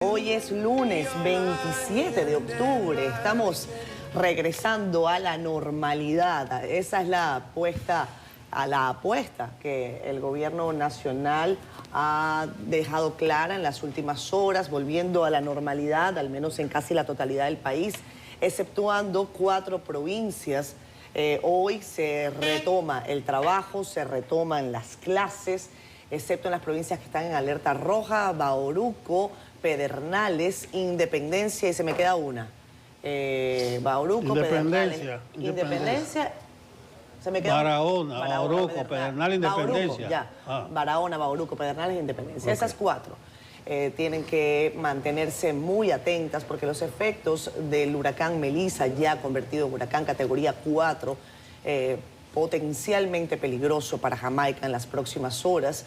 Hoy es lunes 27 de octubre, estamos regresando a la normalidad. Esa es la apuesta que el gobierno nacional ha dejado clara en las últimas horas, volviendo a la normalidad, al menos en casi la totalidad del país, exceptuando 4 provincias. Hoy se retoma el trabajo, se retoman las clases, excepto en las provincias que están en alerta roja: Bauruco, Pedernales, Independencia y se me queda una. Bauruco, Pedernales, Independencia. Se me queda Barahona, Bauruco, Pedernales, Independencia. Barahona, Bauruco, Pedernales, Independencia. Esas 4 tienen que mantenerse muy atentas porque los efectos del huracán Melissa, ya convertido en huracán categoría 4, potencialmente peligroso para Jamaica en las próximas horas,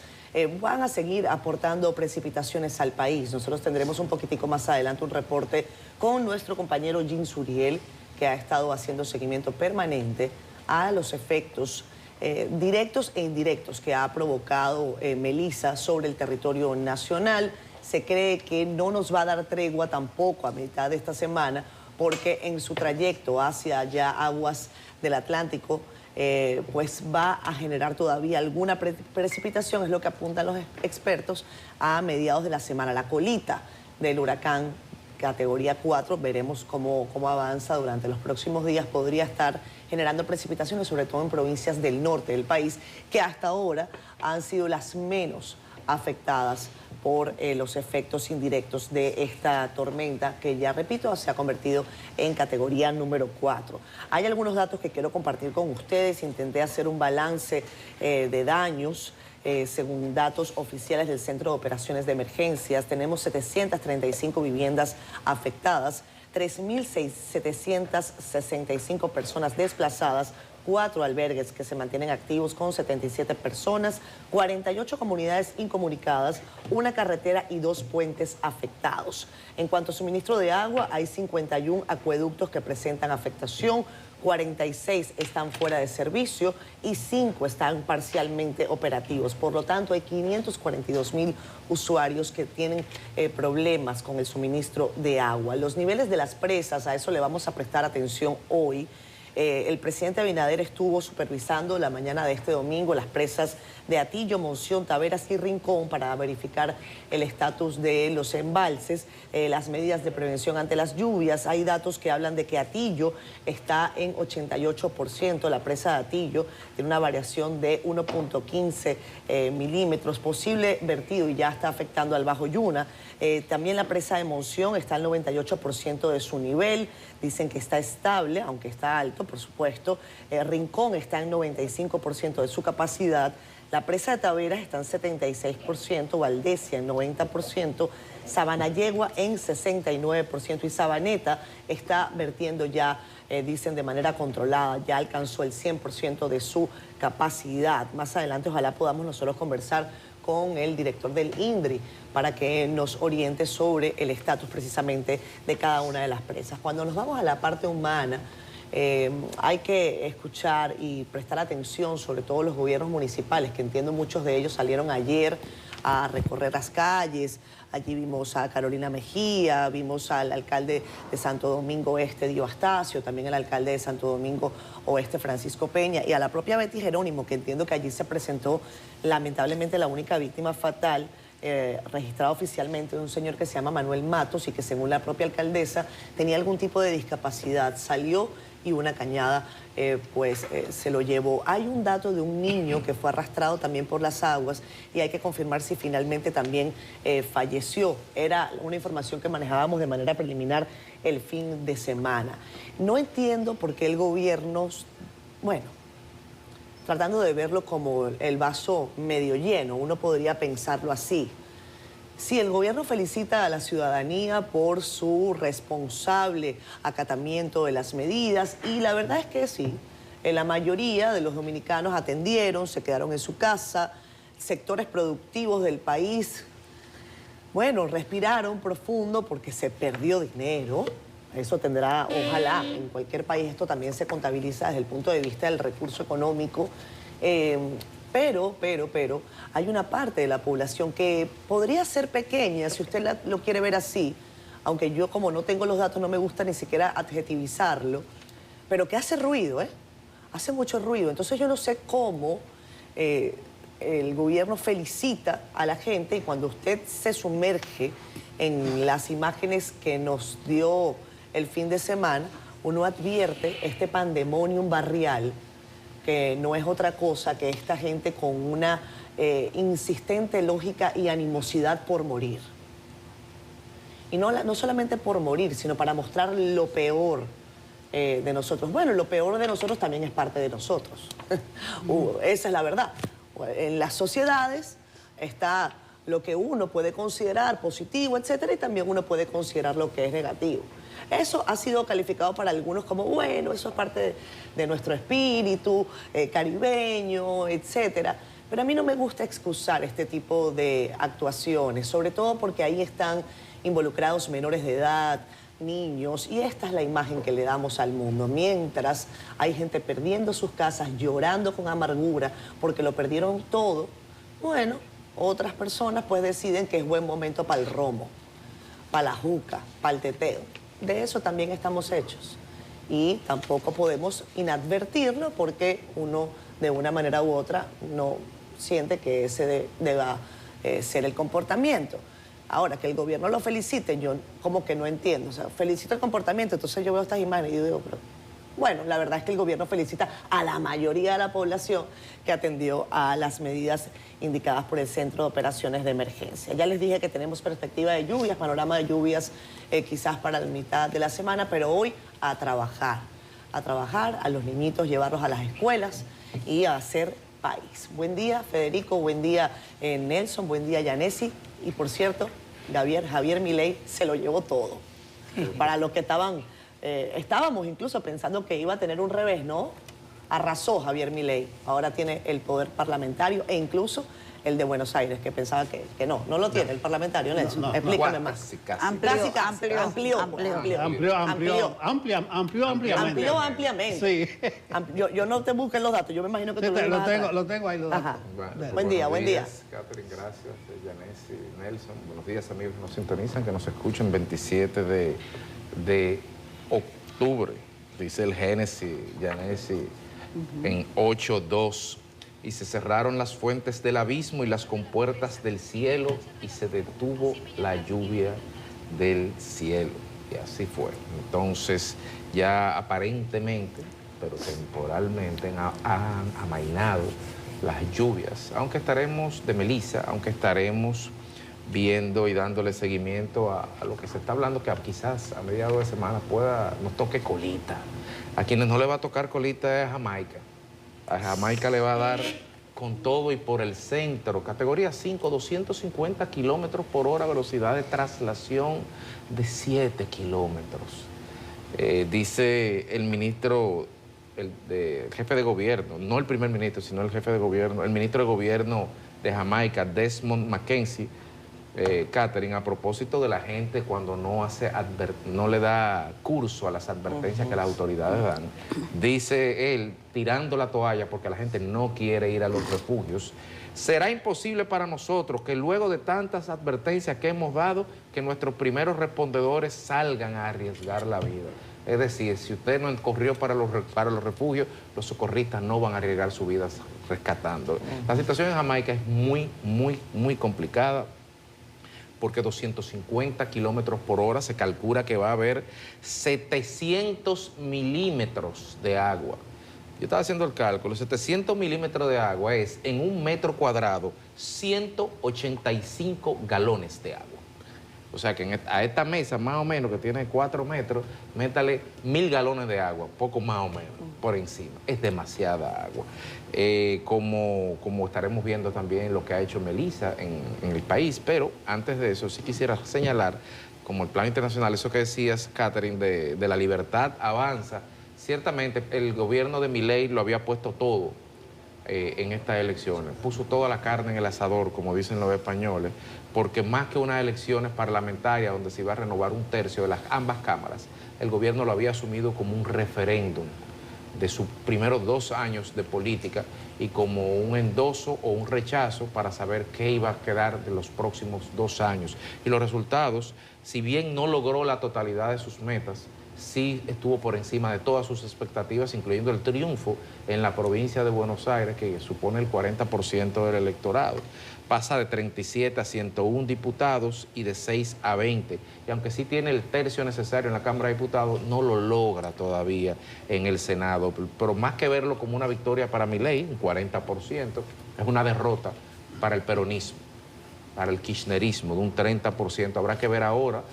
van a seguir aportando precipitaciones al país. Nosotros tendremos un poquitico más adelante un reporte con nuestro compañero Jim Suriel, que ha estado haciendo seguimiento permanente a los efectos directos e indirectos que ha provocado Melissa sobre el territorio nacional. Se cree que no nos va a dar tregua tampoco a mitad de esta semana, porque en su trayecto hacia ya aguas del Atlántico, pues va a generar todavía alguna precipitación, es lo que apuntan los expertos, a mediados de la semana. La colita del huracán categoría 4, veremos cómo avanza durante los próximos días, podría estar generando precipitaciones, sobre todo en provincias del norte del país, que hasta ahora han sido las menos afectadas por los efectos indirectos de esta tormenta, que ya repito, se ha convertido en categoría número 4. Hay algunos datos que quiero compartir con ustedes. Intenté hacer un balance de daños. Según datos oficiales del Centro de Operaciones de Emergencias, tenemos 735 viviendas afectadas, 3.765 personas desplazadas, 4 albergues que se mantienen activos con 77 personas, 48 comunidades incomunicadas, una carretera y 2 puentes afectados. En cuanto a suministro de agua, hay 51 acueductos que presentan afectación, 46 están fuera de servicio y 5 están parcialmente operativos. Por lo tanto, hay 542.000 usuarios que tienen problemas con el suministro de agua. Los niveles de las presas, a eso le vamos a prestar atención hoy. El presidente Abinader estuvo supervisando la mañana de este domingo las presas de Atillo, Monción, Taveras y Rincón para verificar el estatus de los embalses, las medidas de prevención ante las lluvias. Hay datos que hablan de que Atillo está en 88%, la presa de Atillo tiene una variación de 1.15 milímetros, posible vertido y ya está afectando al Bajo Yuna. También la presa de Monción está al 98% de su nivel, dicen que está estable, aunque está alto, por supuesto. Rincón está en 95% de su capacidad. La presa de Taveras está en 76%, Valdesia en 90%, Sabanayegua en 69% y Sabaneta está vertiendo ya, dicen, de manera controlada, ya alcanzó el 100% de su capacidad. Más adelante ojalá podamos nosotros conversar con el director del INDRI para que nos oriente sobre el estatus precisamente de cada una de las presas. Cuando nos vamos a la parte humana, hay que escuchar y prestar atención, sobre todo los gobiernos municipales, que entiendo muchos de ellos salieron ayer a recorrer las calles. Allí vimos a Carolina Mejía, vimos al alcalde de Santo Domingo Este, Dio Astacio, también el alcalde de Santo Domingo Oeste, Francisco Peña, y a la propia Betty Jerónimo, que entiendo que allí se presentó lamentablemente la única víctima fatal registrada oficialmente, de un señor que se llama Manuel Matos y que, según la propia alcaldesa, tenía algún tipo de discapacidad. Salió y una cañada se lo llevó. Hay un dato de un niño que fue arrastrado también por las aguas y hay que confirmar si finalmente también falleció. Era una información que manejábamos de manera preliminar el fin de semana. No entiendo por qué el gobierno, bueno, tratando de verlo como el vaso medio lleno, uno podría pensarlo así. Sí, el gobierno felicita a la ciudadanía por su responsable acatamiento de las medidas y la verdad es que sí, la mayoría de los dominicanos atendieron, se quedaron en su casa, sectores productivos del país, bueno, respiraron profundo porque se perdió dinero. Eso tendrá, ojalá, en cualquier país esto también se contabiliza desde el punto de vista del recurso económico. Pero, hay una parte de la población que podría ser pequeña, si usted lo quiere ver así, aunque yo como no tengo los datos no me gusta ni siquiera adjetivizarlo, pero que hace ruido, hace mucho ruido. Entonces yo no sé cómo el gobierno felicita a la gente y cuando usted se sumerge en las imágenes que nos dio el fin de semana, uno advierte este pandemonium barrial que no es otra cosa que esta gente con una insistente lógica y animosidad por morir. Y no solamente por morir, sino para mostrar lo peor de nosotros. Bueno, lo peor de nosotros también es parte de nosotros. Esa es la verdad. En las sociedades está lo que uno puede considerar positivo, etcétera, y también uno puede considerar lo que es negativo. Eso ha sido calificado para algunos como, bueno, eso es parte de nuestro espíritu caribeño, etcétera. Pero a mí no me gusta excusar este tipo de actuaciones, sobre todo porque ahí están involucrados menores de edad, niños, y esta es la imagen que le damos al mundo. Mientras hay gente perdiendo sus casas, llorando con amargura porque lo perdieron todo, bueno, otras personas pues deciden que es buen momento para el romo, para la juca, para el teteo. De eso también estamos hechos. Y tampoco podemos inadvertirlo porque uno, de una manera u otra, no siente que ese deba ser el comportamiento. Ahora, que el gobierno lo felicite, yo como que no entiendo. O sea, felicito el comportamiento, entonces yo veo estas imágenes y yo digo, pero... Bueno, la verdad es que el gobierno felicita a la mayoría de la población que atendió a las medidas indicadas por el Centro de Operaciones de Emergencia. Ya les dije que tenemos perspectiva de lluvias, panorama de lluvias quizás para la mitad de la semana, pero hoy a trabajar, a los niñitos, llevarlos a las escuelas y a hacer país. Buen día, Federico, buen día, Nelson, buen día, Yanesi. Y por cierto, Javier Milei se lo llevó todo. Para los que estábamos incluso pensando que iba a tener un revés, ¿no? Arrasó Javier Milei. Ahora tiene el poder parlamentario e incluso el de Buenos Aires, que pensaba que no lo tiene el parlamentario, Nelson. Explícame más. Amplió ampliamente. Sí. Yo no te busqué los datos, yo me imagino que tú lo tengo ahí los datos. Buen día. Catherine, gracias. Yanesi, Nelson, buenos días amigos que nos sintonizan, que nos escuchan 27 de octubre, dice el Génesis, Yanesi, en 8:2, y se cerraron las fuentes del abismo y las compuertas del cielo y se detuvo la lluvia del cielo. Y así fue. Entonces, ya aparentemente, pero temporalmente, han amainado las lluvias, aunque estaremos de Melissa, aunque estaremos viendo y dándole seguimiento a lo que se está hablando, que quizás a mediados de semana nos toque colita. A quienes no le va a tocar colita es Jamaica. A Jamaica le va a dar con todo y por el centro, categoría 5, 250 kilómetros por hora, velocidad de traslación de 7 kilómetros. Dice el ministro, el jefe de gobierno, no el primer ministro, sino el jefe de gobierno, el ministro de gobierno de Jamaica, Desmond Mackenzie, Catherine, a propósito de la gente cuando no le da curso a las advertencias que las autoridades dan, dice él, tirando la toalla porque la gente no quiere ir a los refugios, será imposible para nosotros que luego de tantas advertencias que hemos dado, que nuestros primeros respondedores salgan a arriesgar la vida. Es decir, si usted no corrió para los refugios, los socorristas no van a arriesgar su vida rescatando. La situación en Jamaica es muy, muy, muy complicada, porque 250 kilómetros por hora se calcula que va a haber 700 milímetros de agua. Yo estaba haciendo el cálculo, 700 milímetros de agua es, en un metro cuadrado, 185 galones de agua. O sea que a esta mesa, más o menos, que tiene 4 metros, métale 1000 galones de agua, poco más o menos, por encima. Es demasiada agua. Como estaremos viendo también lo que ha hecho Melissa en el país. Pero antes de eso, sí quisiera señalar, como el plan internacional, eso que decías, Catherine, de la libertad avanza. Ciertamente, el gobierno de Milei lo había puesto todo en estas elecciones. Puso toda la carne en el asador, como dicen los españoles, porque más que unas elecciones parlamentarias donde se iba a renovar un tercio de ambas cámaras, el gobierno lo había asumido como un referéndum de sus primeros 2 años de política y como un endoso o un rechazo para saber qué iba a quedar de los próximos 2 años. Y los resultados, si bien no logró la totalidad de sus metas, sí estuvo por encima de todas sus expectativas, incluyendo el triunfo en la provincia de Buenos Aires, que supone el 40% del electorado. Pasa de 37 a 101 diputados y de 6 a 20. Y aunque sí tiene el tercio necesario en la Cámara de Diputados, no lo logra todavía en el Senado. Pero más que verlo como una victoria para Milei, un 40%, es una derrota para el peronismo, para el kirchnerismo, de un 30%. Habrá que ver ahora,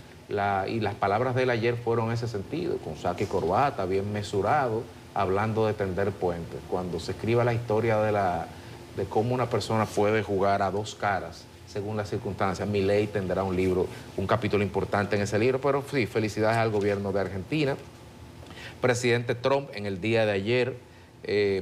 y las palabras de él ayer fueron en ese sentido, con saco y corbata, bien mesurado, hablando de tender puentes. Cuando se escriba la historia de cómo una persona puede jugar a 2 caras según las circunstancias, Milei tendrá un libro, un capítulo importante en ese libro. Pero sí, felicidades al gobierno de Argentina. Presidente Trump, en el día de ayer,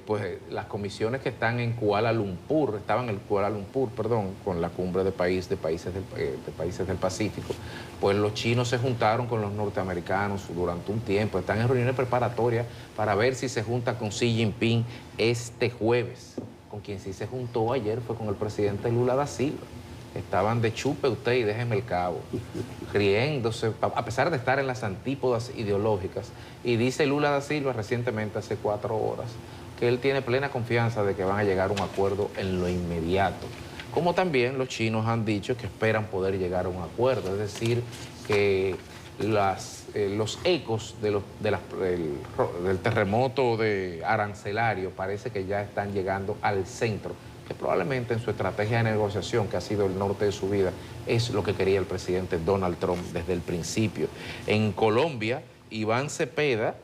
pues las comisiones que están en Kuala Lumpur, estaban en Kuala Lumpur, perdón, con la cumbre de países del Pacífico, pues los chinos se juntaron con los norteamericanos durante un tiempo, están en reuniones preparatorias para ver si se junta con Xi Jinping este jueves. Con quien sí se juntó ayer fue con el presidente Lula da Silva. Estaban de chupe usted y déjeme el cabo, riéndose, a pesar de estar en las antípodas ideológicas. Y dice Lula da Silva recientemente, hace 4 horas, que él tiene plena confianza de que van a llegar a un acuerdo en lo inmediato. Como también los chinos han dicho que esperan poder llegar a un acuerdo, es decir, que los ecos del terremoto arancelario parece que ya están llegando al centro, que probablemente en su estrategia de negociación, que ha sido el norte de su vida, es lo que quería el presidente Donald Trump desde el principio. En Colombia, Iván Cepeda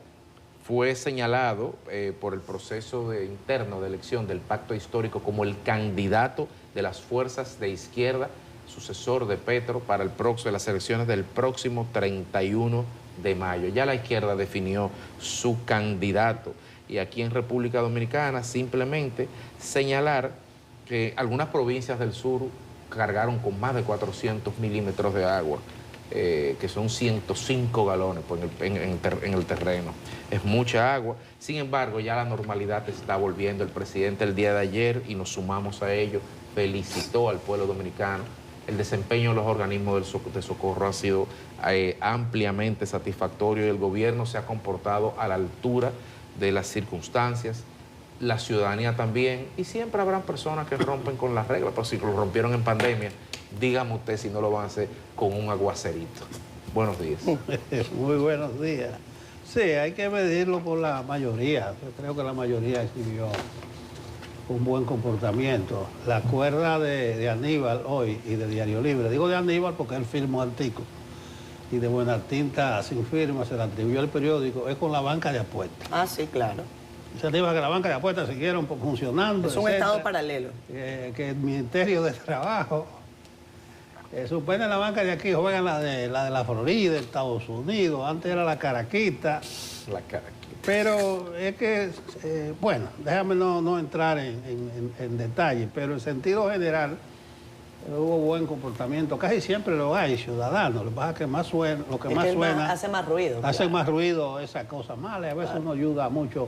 fue señalado por el proceso interno de elección del pacto histórico como el candidato de las fuerzas de izquierda, sucesor de Petro, para las elecciones del próximo 31 de mayo. Ya la izquierda definió su candidato. Y aquí en República Dominicana simplemente señalar que algunas provincias del sur cargaron con más de 400 milímetros de agua, que son 105 galones en el terreno. Es mucha agua. Sin embargo, ya la normalidad está volviendo. El presidente el día de ayer, y nos sumamos a ello, felicitó al pueblo dominicano. El desempeño de los organismos de socorro ha sido ampliamente satisfactorio y el gobierno se ha comportado a la altura de las circunstancias, la ciudadanía también, y siempre habrán personas que rompen con las reglas, pero si lo rompieron en pandemia, dígame usted si no lo van a hacer con un aguacerito. Buenos días. Muy buenos días. Sí, hay que medirlo por la mayoría. Yo creo que la mayoría exhibió un buen comportamiento. La cuerda de Aníbal hoy y de Diario Libre, digo de Aníbal porque él firmó artículo, y de Buenartinta sin firma se la atribuyó al periódico, es con la banca de apuestas. Ah, sí, claro. Se dijo que la banca de apuestas siguieron funcionando. Es un estado paralelo. Que el Ministerio de Trabajo suspende la banca de aquí, juegan la de la Florida, Estados Unidos, antes era la Caraquita. La Caraquita. Pero es que, bueno, déjame no entrar en detalle, pero en sentido general hubo buen comportamiento. Casi siempre lo hay, ciudadanos. Lo que pasa es que lo que más suena... Hace más ruido. Hace claro. más ruido esa cosa mala. A veces uno ayuda mucho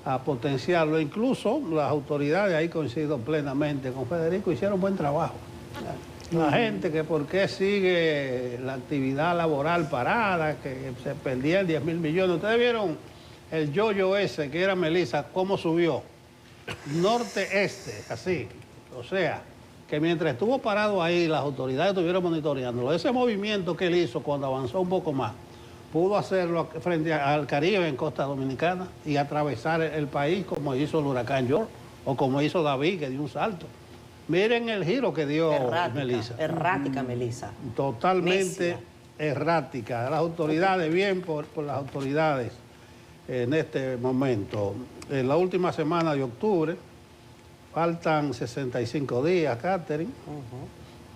a potenciarlo. Incluso las autoridades, ahí coincido plenamente con Federico, hicieron buen trabajo. La gente que por qué sigue la actividad laboral parada, que se perdían 10.000 millones. Ustedes vieron el yoyo ese que era Melissa, cómo subió. Norte-este, así. O sea, que mientras estuvo parado ahí, las autoridades estuvieron monitoreándolo. Ese movimiento que él hizo cuando avanzó un poco más, pudo hacerlo frente al Caribe en Costa Dominicana y atravesar el país como hizo el huracán George o como hizo David, que dio un salto. Miren el giro que dio Melissa. Errática, Melissa. Totalmente errática. Las autoridades, bien por las autoridades en este momento. En la última semana de octubre, faltan 65 días, Catherine.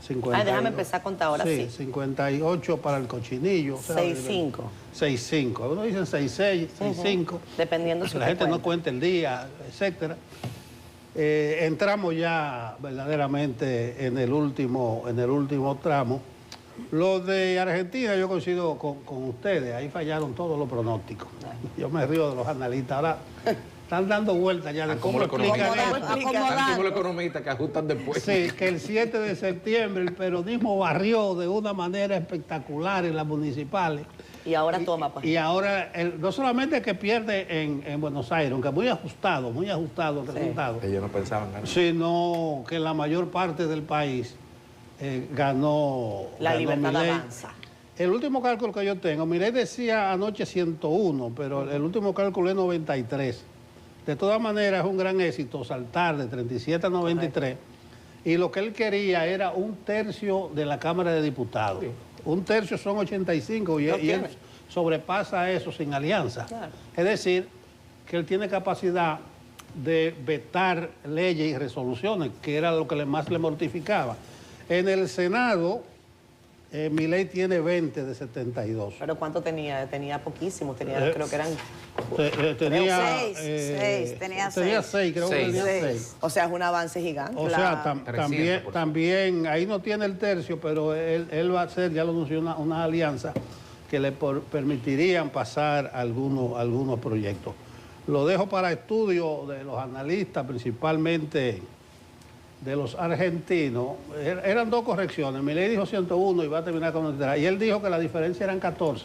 52. Déjame empezar a contar ahora, sí. 58 para el cochinillo. 6-5. 6-5. Uno dicen 6-6, 6-5. Dependiendo si la gente no cuenta el día, etcétera. Entramos ya verdaderamente en el último tramo. Lo de Argentina, yo coincido con ustedes, ahí fallaron todos los pronósticos. Yo me río de los analistas, ahora están dando vueltas ya de cómo explican eso. Están los economistas que ajustan después. Sí, que el 7 de septiembre el peronismo barrió de una manera espectacular en las municipales. Y ahora toma, pues. Y ahora, no solamente que pierde en Buenos Aires, aunque muy ajustado el resultado. Ellos no pensaban ganar. Sino que la mayor parte del país ganó. La libertad Milei. avanza. El último cálculo que yo tengo, Milei decía anoche 101, pero el último cálculo es 93. De todas maneras, es un gran éxito saltar de 37 a 93. Y lo que él quería era un tercio de la Cámara de Diputados. Sí. Un tercio son 85 y él sobrepasa eso sin alianza. Claro. Es decir, que él tiene capacidad de vetar leyes y resoluciones, que era lo que más le mortificaba. En el Senado, Milei tiene 20 de 72. ¿Pero cuánto tenía? Tenía poquísimo, creo que eran... tenía 6, tenía 6, creo que tenía 6. O sea, es un avance gigante. O sea, también, ahí no tiene el tercio, pero él va a hacer, ya lo anunció, una alianza que le permitirían pasar algunos proyectos. Lo dejo para estudio de los analistas, principalmente de los argentinos. Eran dos correcciones. Milei dijo 101 y va a terminar con 93. Y él dijo que la diferencia eran 14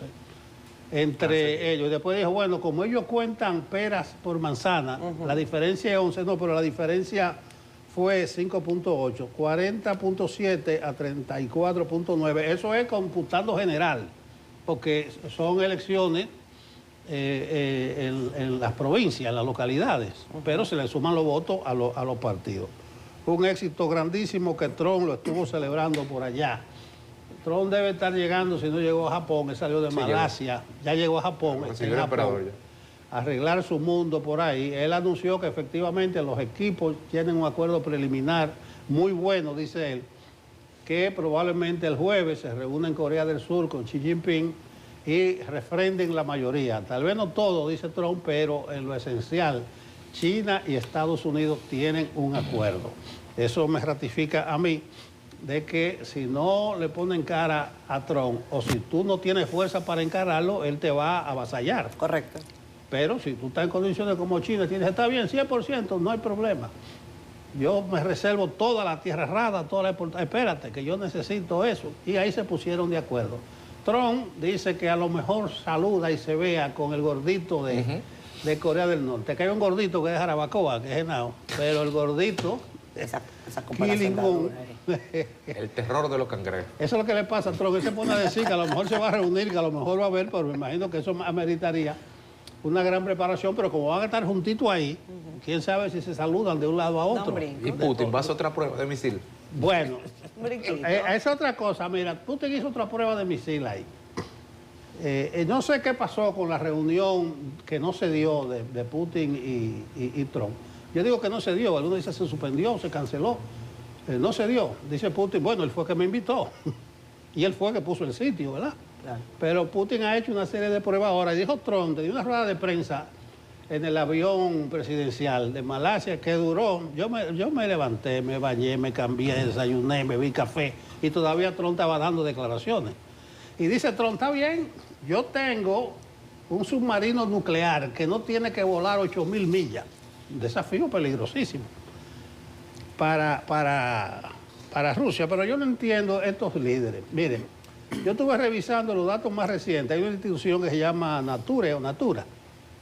entre ellos. Y después dijo, bueno, como ellos cuentan peras por manzana, la diferencia es 11, no, pero la diferencia fue 5.8, 40.7 a 34.9. Eso es computando general, porque son elecciones en las provincias, en las localidades, pero se le suman los votos a los partidos. Un éxito grandísimo que Trump lo estuvo celebrando por allá. Trump debe estar llegando, si no llegó a Japón, él salió de Malasia, ya llegó a Japón, a arreglar su mundo por ahí. Él anunció que efectivamente los equipos tienen un acuerdo preliminar muy bueno, dice él, que probablemente el jueves se reúne en Corea del Sur con Xi Jinping y refrenden la mayoría. Tal vez no todo, dice Trump, pero en lo esencial, China y Estados Unidos tienen un acuerdo. Eso me ratifica a mí de que si no le ponen cara a Trump o si tú no tienes fuerza para encararlo, él te va a avasallar. Correcto. Pero si tú estás en condiciones como China, tienes, está bien, 100%, no hay problema. Yo me reservo toda la tierra rara, toda la exportación. Espérate, que yo necesito eso. Y ahí se pusieron de acuerdo. Trump dice que a lo mejor saluda y se vea con el gordito de Corea del Norte. Que hay un gordito que es Jarabacoa, que es Henao, pero el gordito... Esa comparación. El terror de los cangrejos. Eso es lo que le pasa a Trump. Él se pone a decir que a lo mejor se va a reunir, que a lo mejor va a ver, pero me imagino que eso ameritaría una gran preparación, pero como van a estar juntitos ahí, quién sabe si se saludan de un lado a otro. No, y Putin, ¿va a hacer otra prueba de misil? Bueno, esa es otra cosa. Mira, Putin hizo otra prueba de misil ahí. No sé qué pasó con la reunión que no se dio de Putin y Trump. Yo digo que no se dio, algunos dicen se suspendió, se canceló. No se dio. Dice Putin, bueno, él fue que me invitó. Y él fue que puso el sitio, ¿verdad? Claro. Pero Putin ha hecho una serie de pruebas ahora. Y dijo Trump, dio una rueda de prensa en el avión presidencial de Malasia que duró. Yo me levanté, me bañé, me cambié, desayuné, bebí café. Y todavía Trump estaba dando declaraciones. Y dice Trump, está bien, yo tengo un submarino nuclear que no tiene que volar 8.000 millas. Un desafío peligrosísimo para Rusia, pero yo no entiendo estos líderes. Miren, yo estuve revisando los datos más recientes. Hay una institución que se llama Natura,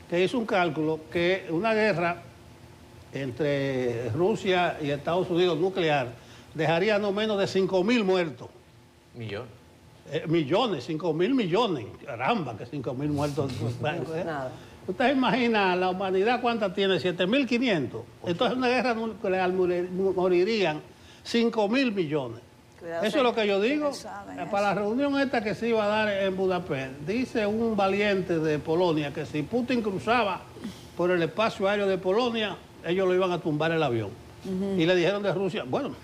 que hizo un cálculo que una guerra entre Rusia y Estados Unidos nuclear dejaría no menos de 5.000 muertos. Millones. Millones, 5.000 millones. Caramba, que 5.000 muertos. Nada. Usted imagina la humanidad cuánta tiene, 7.500. Entonces una guerra nuclear morirían 5.000 millones. Cuidado, eso es lo que yo digo. Para la reunión esta que se iba a dar en Budapest, dice un valiente de Polonia que si Putin cruzaba por el espacio aéreo de Polonia, ellos lo iban a tumbar el avión. Y le dijeron de Rusia, bueno,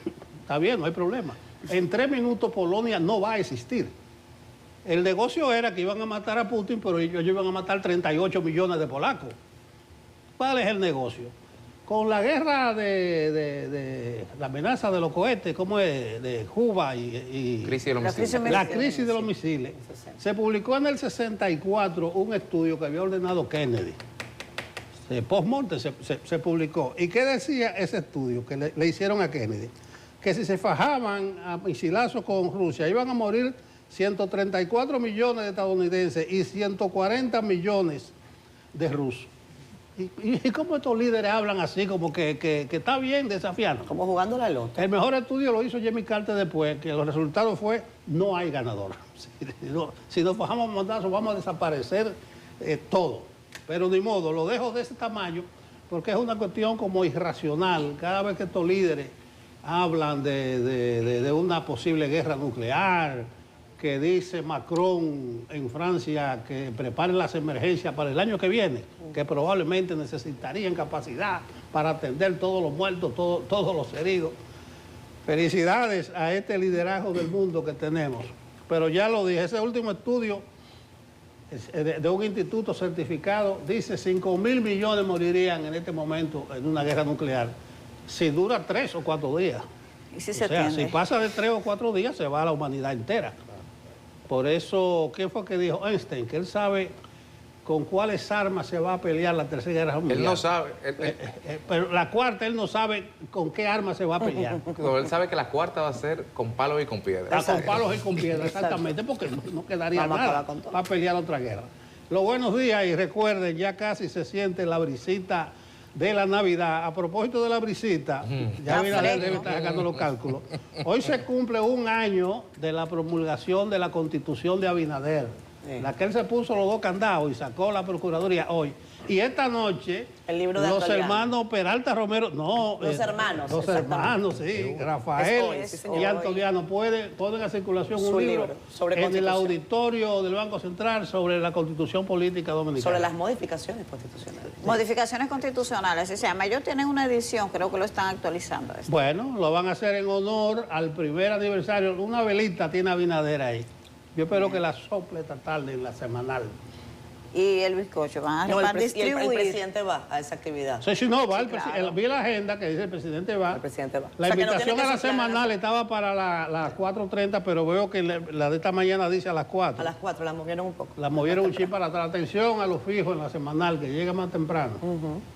está bien, no hay problema. En 3 minutos Polonia no va a existir. El negocio era que iban a matar a Putin, pero ellos iban a matar 38 millones de polacos. ¿Cuál es el negocio? Con la guerra de la amenaza de los cohetes, como es de Cuba y Crisis de los misiles. la crisis de los misiles, se publicó en el 64 un estudio que había ordenado Kennedy. Post-mortem se publicó. ¿Y qué decía ese estudio que le hicieron a Kennedy? Que si se fajaban a misilazos con Rusia, iban a morir 134 millones de estadounidenses y 140 millones de rusos. ¿Y cómo estos líderes hablan así, como que está bien desafiando? Como jugando la loto. El mejor estudio lo hizo Jimmy Carter después, que los resultados fue, no hay ganador. Si nos fajamos mandazos, vamos a desaparecer todo. Pero ni modo, lo dejo de ese tamaño, porque es una cuestión como irracional. Cada vez que estos líderes hablan de una posible guerra nuclear, que dice Macron en Francia que preparen las emergencias para el año que viene, que probablemente necesitarían capacidad para atender todos los muertos, todos los heridos. Felicidades a este liderazgo del mundo que tenemos. Pero ya lo dije, ese último estudio de un instituto certificado dice 5.000 millones morirían en este momento en una guerra nuclear si dura 3 o 4 días. ¿Y si O sea, si pasa de 3 o 4 días se va a la humanidad entera. Por eso, ¿qué fue que dijo Einstein? Que él sabe con cuáles armas se va a pelear la Tercera Guerra Mundial. Él no sabe. Pero la cuarta, él no sabe con qué arma se va a pelear. No, él sabe que la cuarta va a ser con palos y con piedras. Con palos y con piedras, exactamente, porque no quedaría nada para pelear otra guerra. Los buenos días y recuerden, ya casi se siente la brisita de la Navidad. A propósito de la brisita, ya Abinader debe estar sacando los cálculos. Hoy se cumple 1 año de la promulgación de la Constitución de Abinader. La que él se puso los 2 candados y sacó la Procuraduría hoy. Y esta noche, el libro de los actualidad. Hermanos Peralta Romero, no. Los hermanos. Los hermanos, sí. Rafael y Antoniano ponen a circulación un libro sobre en el auditorio del Banco Central sobre la Constitución Política Dominicana. Sobre las modificaciones constitucionales. Modificaciones constitucionales, se llama. Ellos tienen una edición, creo que lo están actualizando. Bueno, lo van a hacer en honor al primer aniversario. Una velita tiene Abinader ahí. Yo espero que la sople esta tarde en la semanal. Y el bizcocho van a distribuir. El presidente va a esa actividad. Sí, no, va. Claro. Vi la agenda que dice el presidente va. El presidente va. La invitación a la semanal estaba para las 4:30, pero veo que la de esta mañana dice a las 4. A las 4, la movieron un poco. La movieron un chip para atrás. Atención a los fijos en la semanal, que llega más temprano.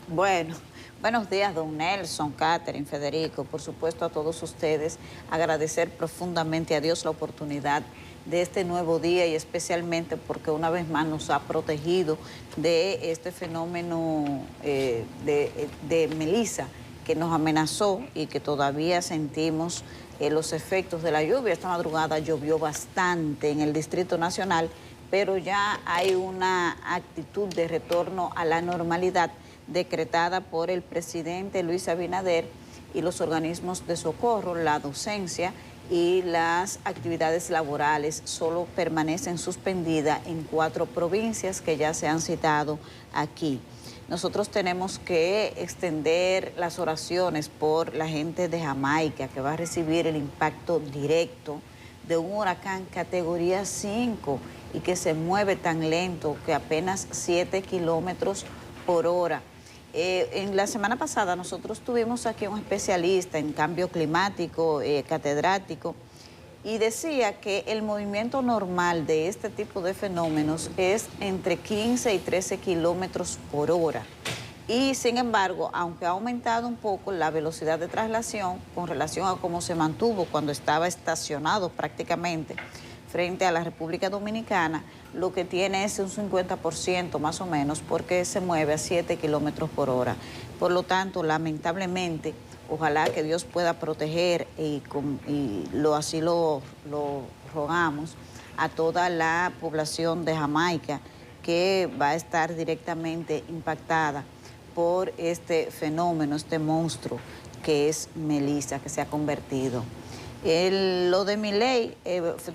Bueno, buenos días, don Nelson, Catherine, Federico, por supuesto a todos ustedes. Agradecer profundamente a Dios la oportunidad de este nuevo día y especialmente porque una vez más nos ha protegido de este fenómeno de Melissa que nos amenazó y que todavía sentimos los efectos de la lluvia. Esta madrugada llovió bastante en el Distrito Nacional, pero ya hay una actitud de retorno a la normalidad decretada por el presidente Luis Abinader y los organismos de socorro, la docencia y las actividades laborales solo permanecen suspendidas en 4 provincias que ya se han citado aquí. Nosotros tenemos que extender las oraciones por la gente de Jamaica que va a recibir el impacto directo de un huracán categoría 5 y que se mueve tan lento que apenas 7 kilómetros por hora. En la semana pasada nosotros tuvimos aquí un especialista en cambio climático, catedrático, y decía que el movimiento normal de este tipo de fenómenos es entre 15 y 13 kilómetros por hora. Y sin embargo, aunque ha aumentado un poco la velocidad de traslación con relación a cómo se mantuvo cuando estaba estacionado prácticamente frente a la República Dominicana, lo que tiene es un 50% más o menos porque se mueve a 7 kilómetros por hora. Por lo tanto, lamentablemente, ojalá que Dios pueda proteger así lo rogamos a toda la población de Jamaica que va a estar directamente impactada por este fenómeno, este monstruo que es Melissa, que se ha convertido. Lo de Milei,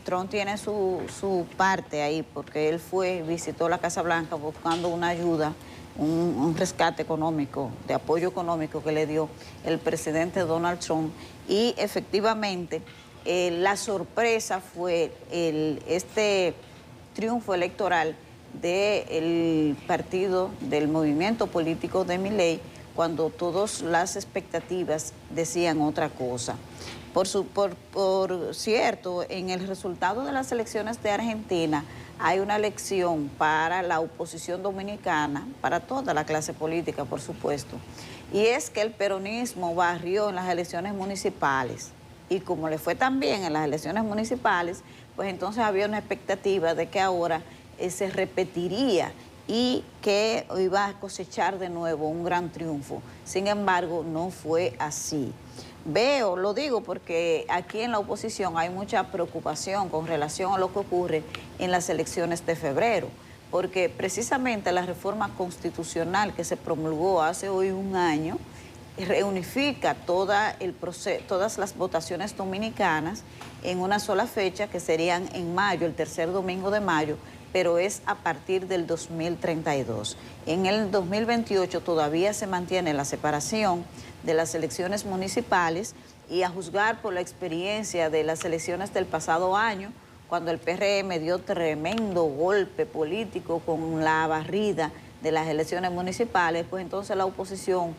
Trump tiene su parte ahí porque él visitó la Casa Blanca buscando una ayuda, un rescate económico, de apoyo económico que le dio el presidente Donald Trump y efectivamente la sorpresa fue este triunfo electoral del partido, del movimiento político de Milei cuando todas las expectativas decían otra cosa. Por cierto, en el resultado de las elecciones de Argentina hay una lección para la oposición dominicana, para toda la clase política, por supuesto, y es que el peronismo barrió en las elecciones municipales, y como le fue tan bien en las elecciones municipales, pues entonces había una expectativa de que ahora se repetiría y que iba a cosechar de nuevo un gran triunfo. Sin embargo, no fue así. Lo digo porque aquí en la oposición hay mucha preocupación con relación a lo que ocurre en las elecciones de febrero, porque precisamente la reforma constitucional que se promulgó hace hoy un año reunifica todas las votaciones dominicanas en una sola fecha, que serían en mayo, el tercer domingo de mayo, pero es a partir del 2032. En el 2028 todavía se mantiene la separación de las elecciones municipales, y a juzgar por la experiencia de las elecciones del pasado año, cuando el PRM dio tremendo golpe político con la barrida de las elecciones municipales, pues entonces la oposición,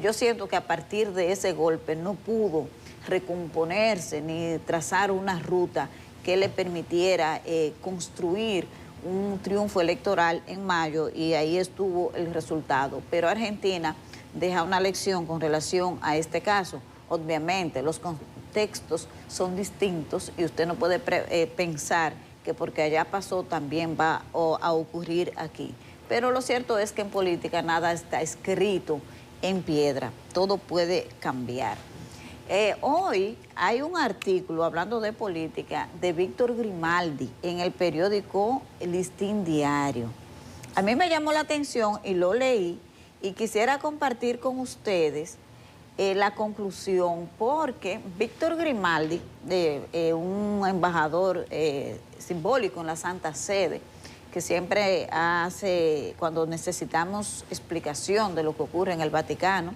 yo siento que a partir de ese golpe no pudo recomponerse ni trazar una ruta que le permitiera construir un triunfo electoral en mayo, y ahí estuvo el resultado. Pero Argentina deja una lección con relación a este caso. Obviamente los contextos son distintos y usted no puede pensar que porque allá pasó también va a ocurrir aquí. Pero lo cierto es que en política nada está escrito en piedra, todo puede cambiar. Hoy hay un artículo hablando de política de Víctor Grimaldi en el periódico Listín Diario. A mí me llamó la atención y lo leí, y quisiera compartir con ustedes la conclusión, porque Víctor Grimaldi, un embajador simbólico en la Santa Sede, que siempre hace, cuando necesitamos explicación de lo que ocurre en el Vaticano,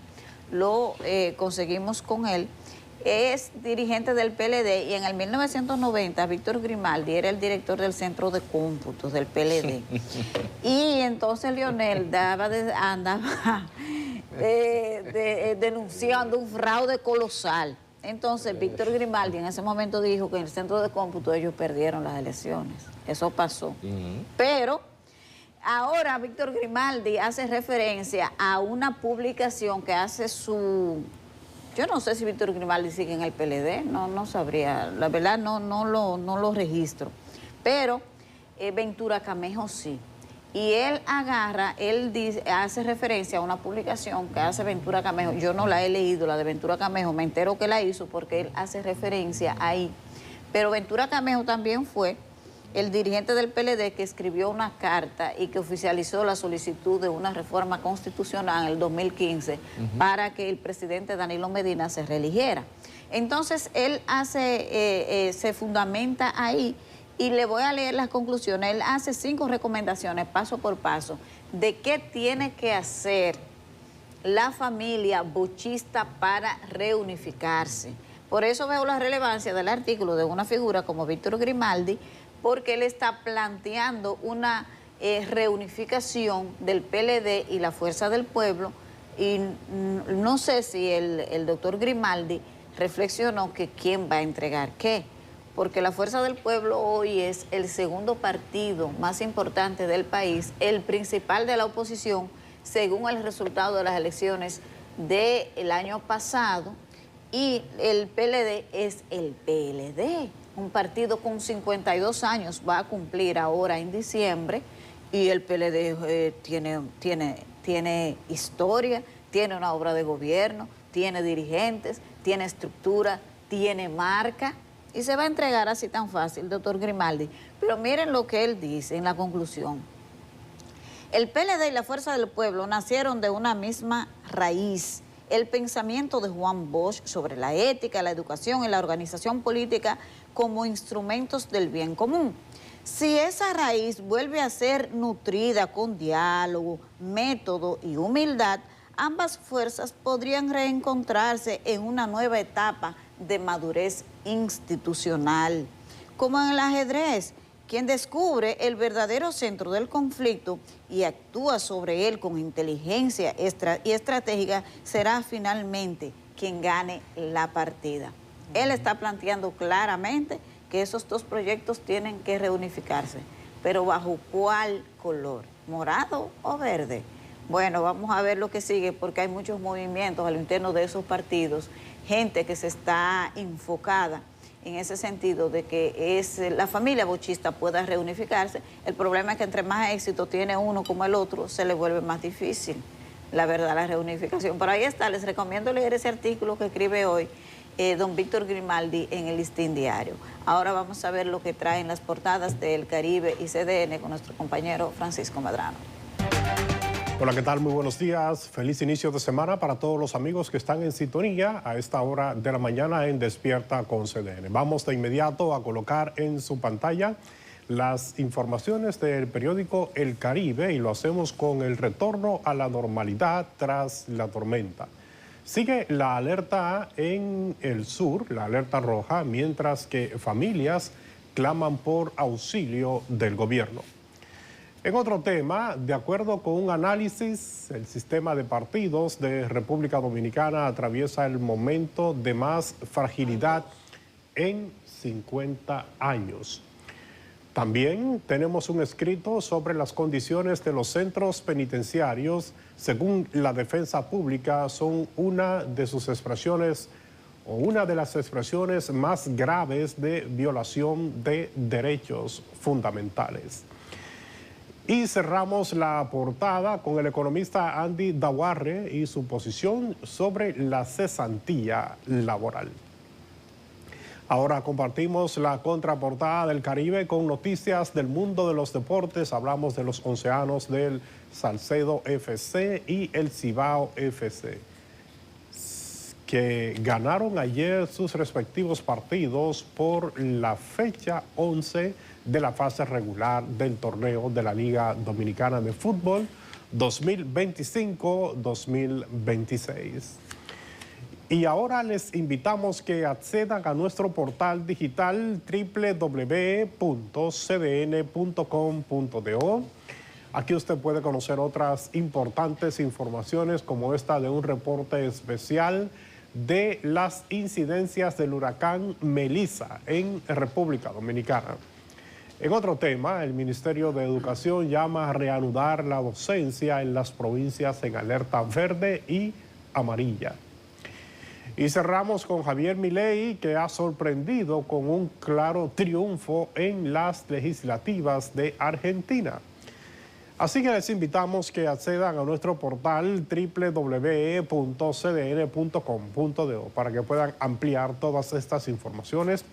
lo conseguimos con él. Es dirigente del PLD, y en el 1990 Víctor Grimaldi era el director del Centro de Cómputos del PLD. Y entonces Leonel andaba denunciando un fraude colosal. Entonces Víctor Grimaldi en ese momento dijo que en el Centro de Cómputo ellos perdieron las elecciones. Eso pasó. Pero ahora Víctor Grimaldi hace referencia a una publicación que hace su... Yo no sé si Víctor Grimaldi sigue en el PLD, no sabría, la verdad no lo registro. Pero Ventura Camejo sí. Y él hace referencia a una publicación que hace Ventura Camejo. Yo no la he leído, la de Ventura Camejo, me entero que la hizo porque él hace referencia ahí. Pero Ventura Camejo también fue el dirigente del PLD que escribió una carta y que oficializó la solicitud de una reforma constitucional en el 2015 para que el presidente Danilo Medina se reeligiera. Entonces él se fundamenta ahí, y le voy a leer las conclusiones. Él hace 5 recomendaciones paso por paso de qué tiene que hacer la familia bochista para reunificarse. Por eso veo la relevancia del artículo de una figura como Víctor Grimaldi, porque él está planteando una reunificación del PLD y la Fuerza del Pueblo, y no sé si el doctor Grimaldi reflexionó que quién va a entregar qué, porque la Fuerza del Pueblo hoy es el segundo partido más importante del país, el principal de la oposición, según el resultado de las elecciones del año pasado, y el PLD es el PLD. Un partido con 52 años va a cumplir ahora en diciembre, y el PLD tiene historia, tiene una obra de gobierno, tiene dirigentes, tiene estructura, tiene marca, y se va a entregar así tan fácil, doctor Grimaldi. Pero miren lo que él dice en la conclusión. El PLD y la Fuerza del Pueblo nacieron de una misma raíz. El pensamiento de Juan Bosch sobre la ética, la educación y la organización política como instrumentos del bien común. Si esa raíz vuelve a ser nutrida con diálogo, método y humildad, ambas fuerzas podrían reencontrarse en una nueva etapa de madurez institucional. Como en el ajedrez, quien descubre el verdadero centro del conflicto y actúa sobre él con inteligencia y estratégica, será finalmente quien gane la partida. Él está planteando claramente que esos dos proyectos tienen que reunificarse, pero ¿bajo cuál color? ¿Morado o verde? Bueno, vamos a ver lo que sigue, porque hay muchos movimientos al interno de esos partidos, gente que se está enfocada en ese sentido de que la familia bochista pueda reunificarse. El problema es que entre más éxito tiene uno como el otro, se le vuelve más difícil, la verdad, la reunificación. Pero ahí está, les recomiendo leer ese artículo que escribe hoy don Víctor Grimaldi en el Listín Diario. Ahora vamos a ver lo que traen las portadas del Caribe y CDN con nuestro compañero Francisco Medrano. Hola, ¿qué tal? Muy buenos días. Feliz inicio de semana para todos los amigos que están en sintonía a esta hora de la mañana en Despierta con CDN. Vamos de inmediato a colocar en su pantalla las informaciones del periódico El Caribe y lo hacemos con el retorno a la normalidad tras la tormenta. Sigue la alerta en el sur, la alerta roja, mientras que familias claman por auxilio del gobierno. En otro tema, de acuerdo con un análisis, el sistema de partidos de República Dominicana atraviesa el momento de más fragilidad en 50 años. También tenemos un escrito sobre las condiciones de los centros penitenciarios. Según la defensa pública, son una de sus expresiones o una de las expresiones más graves de violación de derechos fundamentales. Y cerramos la portada con el economista Andy Dawarre y su posición sobre la cesantía laboral. Ahora compartimos la contraportada del Caribe con noticias del mundo de los deportes. Hablamos de los onceanos del Salcedo FC y el Cibao FC, que ganaron ayer sus respectivos partidos por la fecha 11 de la fase regular del torneo de la Liga Dominicana de Fútbol 2025-2026. Y ahora les invitamos que accedan a nuestro portal digital www.cdn.com.do. Aquí usted puede conocer otras importantes informaciones como esta de un reporte especial de las incidencias del huracán Melissa en República Dominicana. En otro tema, el Ministerio de Educación llama a reanudar la docencia en las provincias en alerta verde y amarilla. Y cerramos con Javier Milei, que ha sorprendido con un claro triunfo en las legislativas de Argentina. Así que les invitamos que accedan a nuestro portal www.cdn.com.do para que puedan ampliar todas estas informaciones.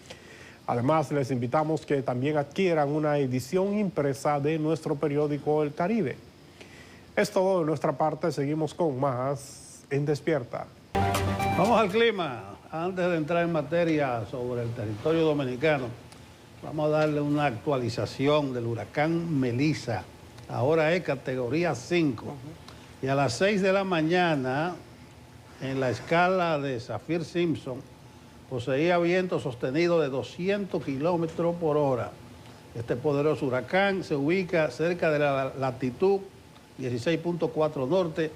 Además, les invitamos que también adquieran una edición impresa de nuestro periódico El Caribe. Es todo de nuestra parte. Seguimos con más en Despierta. Vamos al clima. Antes de entrar en materia sobre el territorio dominicano, vamos a darle una actualización del huracán Melissa. Ahora es categoría 5. Y a las 6 de la mañana, en la escala de Saffir-Simpson, poseía viento sostenido de 200 kilómetros por hora. Este poderoso huracán se ubica cerca de la latitud 16.4 norte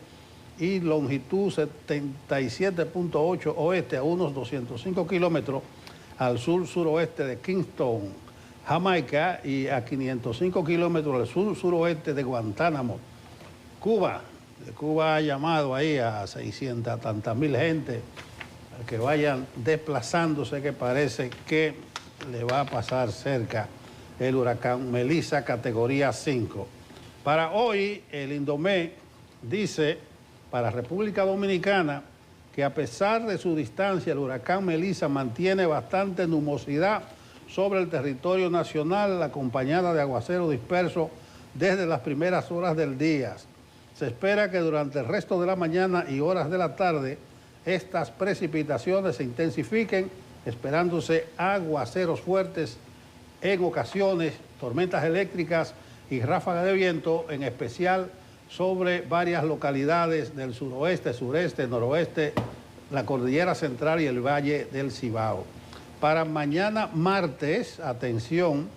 y longitud 77.8 oeste, a unos 205 kilómetros al sur-suroeste de Kingston, Jamaica, y a 505 kilómetros al sur-suroeste de Guantánamo, Cuba. Cuba ha llamado ahí a 600 tantas mil gente que vayan desplazándose, que parece que le va a pasar cerca el huracán Melissa, categoría 5. Para hoy, el Indomé dice para República Dominicana que a pesar de su distancia, el huracán Melissa mantiene bastante nubosidad sobre el territorio nacional, acompañada de aguacero disperso desde las primeras horas del día. Se espera que durante el resto de la mañana y horas de la tarde estas precipitaciones se intensifiquen, esperándose aguaceros fuertes, en ocasiones tormentas eléctricas y ráfagas de viento, en especial sobre varias localidades del suroeste, sureste, noroeste, la cordillera central y el valle del Cibao. Para mañana martes, atención,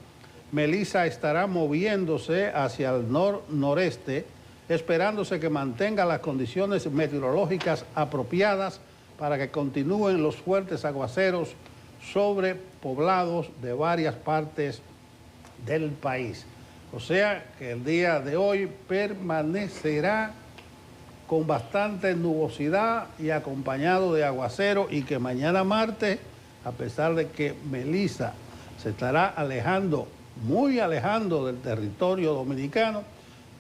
Melissa estará moviéndose hacia el noreste, esperándose que mantenga las condiciones meteorológicas apropiadas para que continúen los fuertes aguaceros sobre poblados de varias partes del país. O sea que el día de hoy permanecerá con bastante nubosidad y acompañado de aguacero, y que mañana martes, a pesar de que Melissa se estará alejando, muy alejando del territorio dominicano,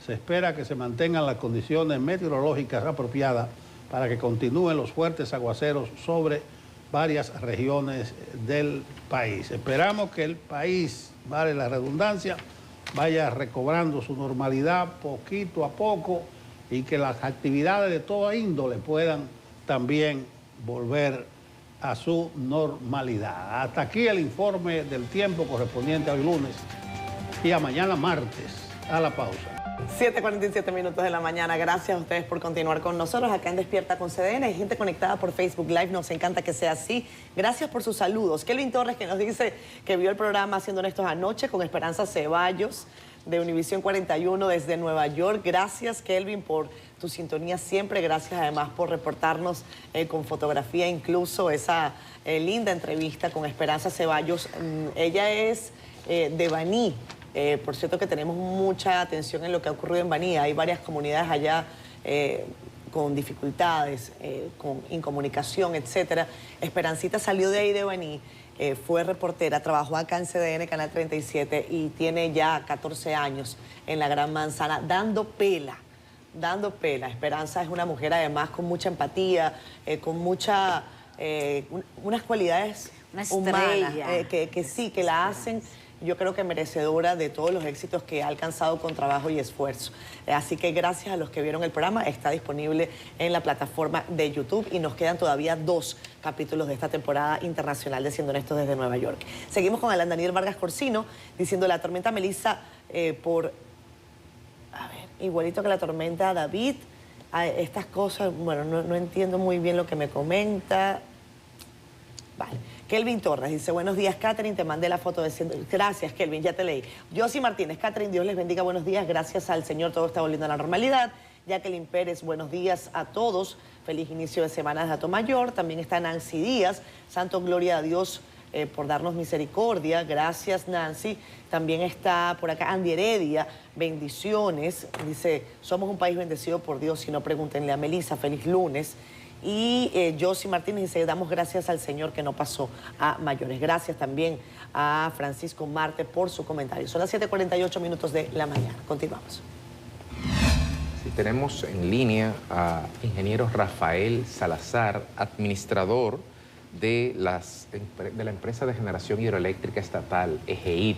se espera que se mantengan las condiciones meteorológicas apropiadas para que continúen los fuertes aguaceros sobre varias regiones del país. Esperamos que el país, vale la redundancia, vaya recobrando su normalidad poquito a poco y que las actividades de toda índole puedan también volver a su normalidad. Hasta aquí el informe del tiempo correspondiente a hoy lunes y a mañana martes. A la pausa. 7:47 minutos de la mañana. Gracias a ustedes por continuar con nosotros acá en Despierta con CDN. Hay gente conectada por Facebook Live, nos encanta que sea así. Gracias por sus saludos. Kelvin Torres, que nos dice que vio el programa Siendo Honestos anoche con Esperanza Ceballos de Univisión 41 desde Nueva York. Gracias, Kelvin, por tu sintonía siempre. Gracias además por reportarnos con fotografía, incluso esa linda entrevista con Esperanza Ceballos. Ella es de Baní. Por cierto que tenemos mucha atención en lo que ha ocurrido en Baní. Hay varias comunidades allá con dificultades, con incomunicación, etcétera. Esperancita salió de ahí de Baní, fue reportera, trabajó acá en CDN, Canal 37, y tiene ya 14 años en la Gran Manzana, dando pela. Esperanza es una mujer además con mucha empatía, con mucha, unas cualidades humanas que sí, que la hacen, yo creo que merecedora de todos los éxitos que ha alcanzado con trabajo y esfuerzo. Así que gracias a los que vieron el programa, está disponible en la plataforma de YouTube y nos quedan todavía 2 capítulos de esta temporada internacional de Siendo Honestos desde Nueva York. Seguimos con Alan Daniel Vargas Corsino diciendo la tormenta Melissa igualito que la tormenta David. Estas cosas, bueno, no entiendo muy bien lo que me comenta. Vale. Kelvin Torres dice, buenos días, Catherine, te mandé la foto de... Gracias, Kelvin, ya te leí. Josie Martínez, Catherine, Dios les bendiga, buenos días, gracias al Señor, todo está volviendo a la normalidad. Jacqueline Pérez, buenos días a todos, feliz inicio de semana de Atomayor. También está Nancy Díaz, santo gloria a Dios por darnos misericordia, gracias Nancy. También está por acá Andy Heredia, bendiciones, dice, somos un país bendecido por Dios, si no pregúntenle a Melissa, feliz lunes. Y Josie Martínez dice, damos gracias al Señor que no pasó a mayores. Gracias también a Francisco Marte por su comentario. Son las 7:48 minutos de la mañana. Continuamos. Sí, tenemos en línea a ingeniero Rafael Salazar, administrador de la empresa de generación hidroeléctrica estatal, EGEID.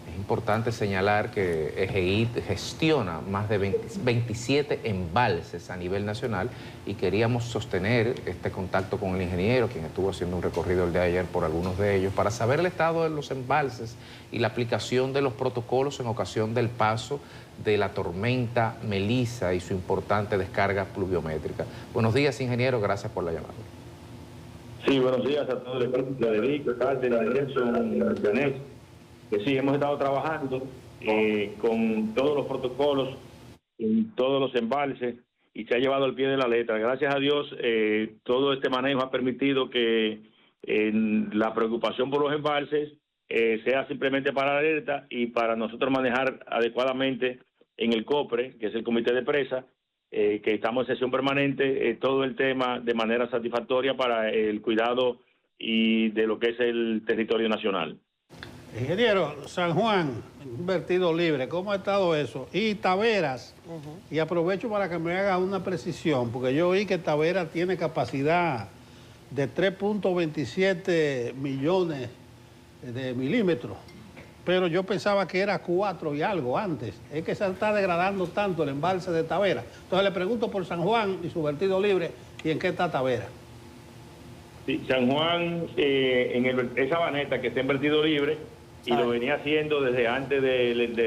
Es importante señalar que EGEID gestiona más de 27 embalses a nivel nacional y queríamos sostener este contacto con el ingeniero, quien estuvo haciendo un recorrido el día de ayer por algunos de ellos, para saber el estado de los embalses y la aplicación de los protocolos en ocasión del paso de la tormenta Melissa y su importante descarga pluviométrica. Buenos días, ingeniero, gracias por la llamada. Sí, buenos días a todos, Federico, Cárdenas, Nelson, Janet. Que sí, hemos estado trabajando con todos los protocolos, en todos los embalses, y se ha llevado al pie de la letra. Gracias a Dios, todo este manejo ha permitido que la preocupación por los embalses sea simplemente para alerta y para nosotros manejar adecuadamente en el COPRE, que es el Comité de Presa, que estamos en sesión permanente, todo el tema de manera satisfactoria para el cuidado y de lo que es el territorio nacional. Ingeniero, San Juan, un vertido libre, ¿cómo ha estado eso? Y Taveras, y aprovecho para que me haga una precisión, porque yo oí que Taveras tiene capacidad de 3.27 millones de milímetros, pero yo pensaba que era 4 y algo antes. Es que se está degradando tanto el embalse de Taveras. Entonces le pregunto por San Juan y su vertido libre, ¿y en qué está Taveras? Sí, San Juan, esa baneta que está en vertido libre, y lo venía haciendo desde antes del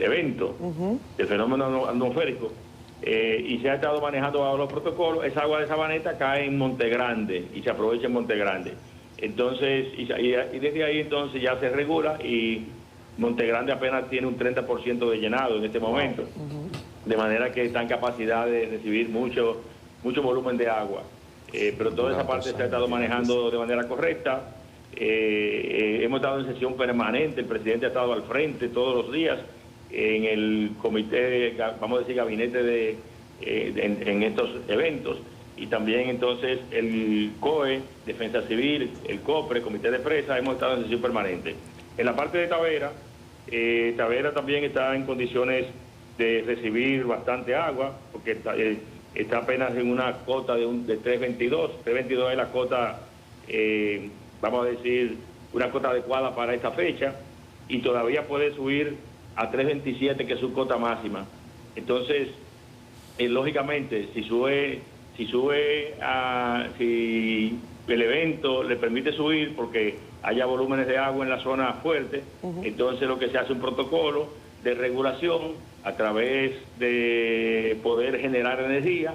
evento, del fenómeno atmosférico, y se ha estado manejando bajo los protocolos. Esa agua de Sabaneta cae en Monte Grande y se aprovecha en Monte Grande. Entonces, y desde ahí entonces ya se regula y Montegrande apenas tiene un 30% de llenado en este momento, de manera que está en capacidad de recibir mucho volumen de agua. Pero toda esa parte se ha estado manejando de manera correcta. Hemos estado en sesión permanente, el presidente ha estado al frente todos los días en el comité, vamos a decir, gabinete en estos eventos, y también entonces el COE, Defensa Civil, el COPRE, Comité de Presa, hemos estado en sesión permanente. En la parte de Tavera, Tavera también está en condiciones de recibir bastante agua, porque está apenas en una cota de 3.22. 3.22 es la cota, vamos a decir, una cota adecuada para esta fecha, y todavía puede subir a 3.27, que es su cota máxima. Entonces, lógicamente, si el evento le permite subir porque haya volúmenes de agua en la zona fuerte, entonces lo que se hace un protocolo de regulación a través de poder generar energía,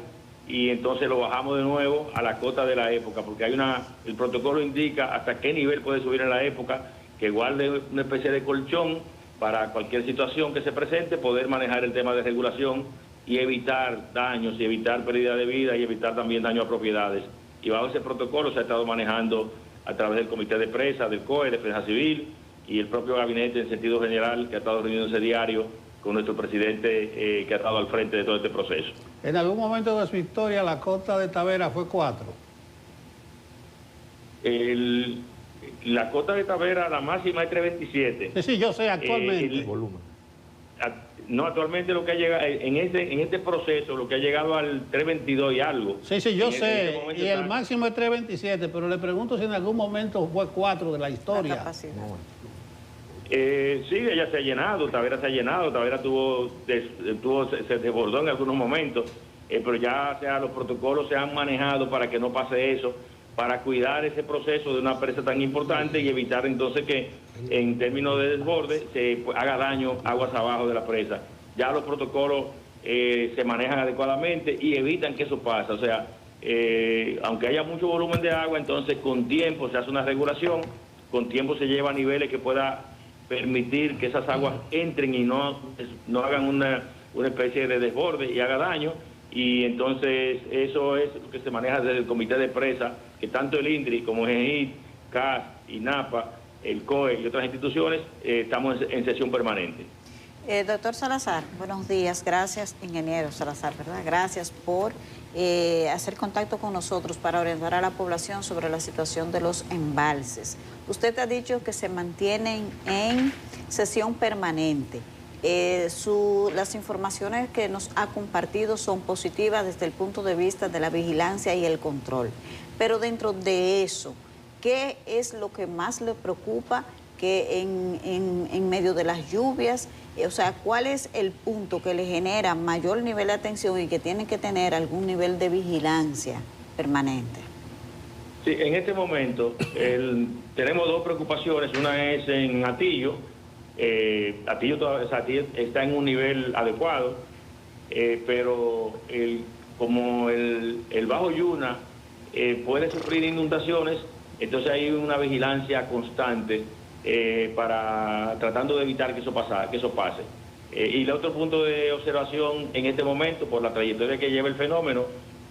y entonces lo bajamos de nuevo a la cota de la época, porque el protocolo indica hasta qué nivel puede subir en la época, que guarde una especie de colchón para cualquier situación que se presente, poder manejar el tema de regulación y evitar daños, y evitar pérdida de vida, y evitar también daño a propiedades. Y bajo ese protocolo se ha estado manejando a través del Comité de Presa, del COE, Defensa Civil, y el propio gabinete en sentido general, que ha estado reuniéndose diario con nuestro presidente, que ha estado al frente de todo este proceso. En algún momento de su historia, la cota de Tavera fue 4. La cota de Tavera, la máxima es 3.27. Sí, yo sé, actualmente. Volumen. No, actualmente lo que ha llegado, en este proceso, lo que ha llegado al 3.22 y algo. Sí, yo sé, y el está... máximo es 3.27, pero le pregunto si en algún momento fue 4 de la historia. Sí, ella se ha llenado, Tavera se ha llenado, Tavera se desbordó en algunos momentos, pero ya los protocolos se han manejado para que no pase eso, para cuidar ese proceso de una presa tan importante y evitar entonces que en términos de desborde se haga daño aguas abajo de la presa. Ya los protocolos se manejan adecuadamente y evitan que eso pase. O sea, aunque haya mucho volumen de agua, entonces con tiempo se hace una regulación, con tiempo se lleva a niveles que pueda permitir que esas aguas entren y no hagan una especie de desborde y haga daño. Y entonces eso es lo que se maneja desde el Comité de Presa, que tanto el INDRI como el CAS, INAPA, el COE y otras instituciones estamos en sesión permanente. Doctor Salazar, buenos días. Gracias, ingeniero Salazar, ¿verdad? Gracias por hacer contacto con nosotros para orientar a la población sobre la situación de los embalses. Usted ha dicho que se mantienen en sesión permanente. Las informaciones que nos ha compartido son positivas desde el punto de vista de la vigilancia y el control. Pero dentro de eso, ¿qué es lo que más le preocupa que en medio de las lluvias? O sea, ¿cuál es el punto que le genera mayor nivel de atención y que tiene que tener algún nivel de vigilancia permanente? Sí, en este momento tenemos dos preocupaciones. Una es en Atillo. Atillo está en un nivel adecuado, pero como el Bajo Yuna puede sufrir inundaciones, entonces hay una vigilancia constante tratando de evitar que eso pase. Y el otro punto de observación en este momento, por la trayectoria que lleva el fenómeno,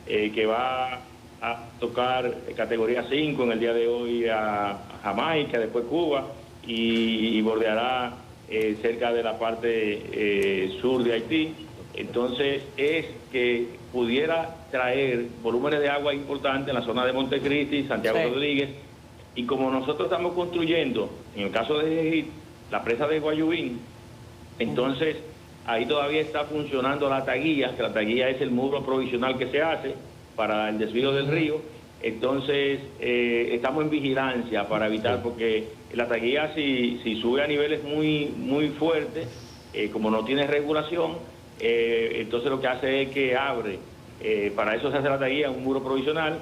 que va a tocar categoría 5 en el día de hoy a Jamaica, después Cuba, y bordeará cerca de la parte sur de Haití. Entonces es que pudiera traer volúmenes de agua importantes en la zona de Montecristi, Santiago Rodríguez, y como nosotros estamos construyendo, en el caso de Jejit, la presa de Guayubín, entonces ahí todavía está funcionando la taguía, que la taguía es el muro provisional que se hace para el desvío del río. Entonces estamos en vigilancia para evitar, porque la taguía si sube a niveles muy fuertes, como no tiene regulación, entonces lo que hace es que abre, para eso se hace la taguía, un muro provisional,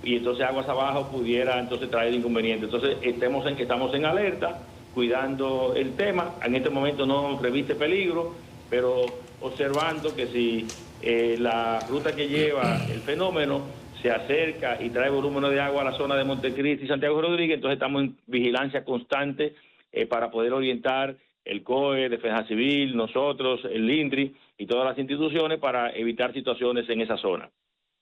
y entonces aguas abajo pudiera entonces traer inconvenientes. Entonces estamos en alerta, cuidando el tema. En este momento no reviste peligro, pero observando que si la ruta que lleva el fenómeno se acerca y trae volúmenes de agua a la zona de Montecristi y Santiago Rodríguez, entonces estamos en vigilancia constante para poder orientar el COE, Defensa Civil, nosotros, el INDRI y todas las instituciones para evitar situaciones en esa zona.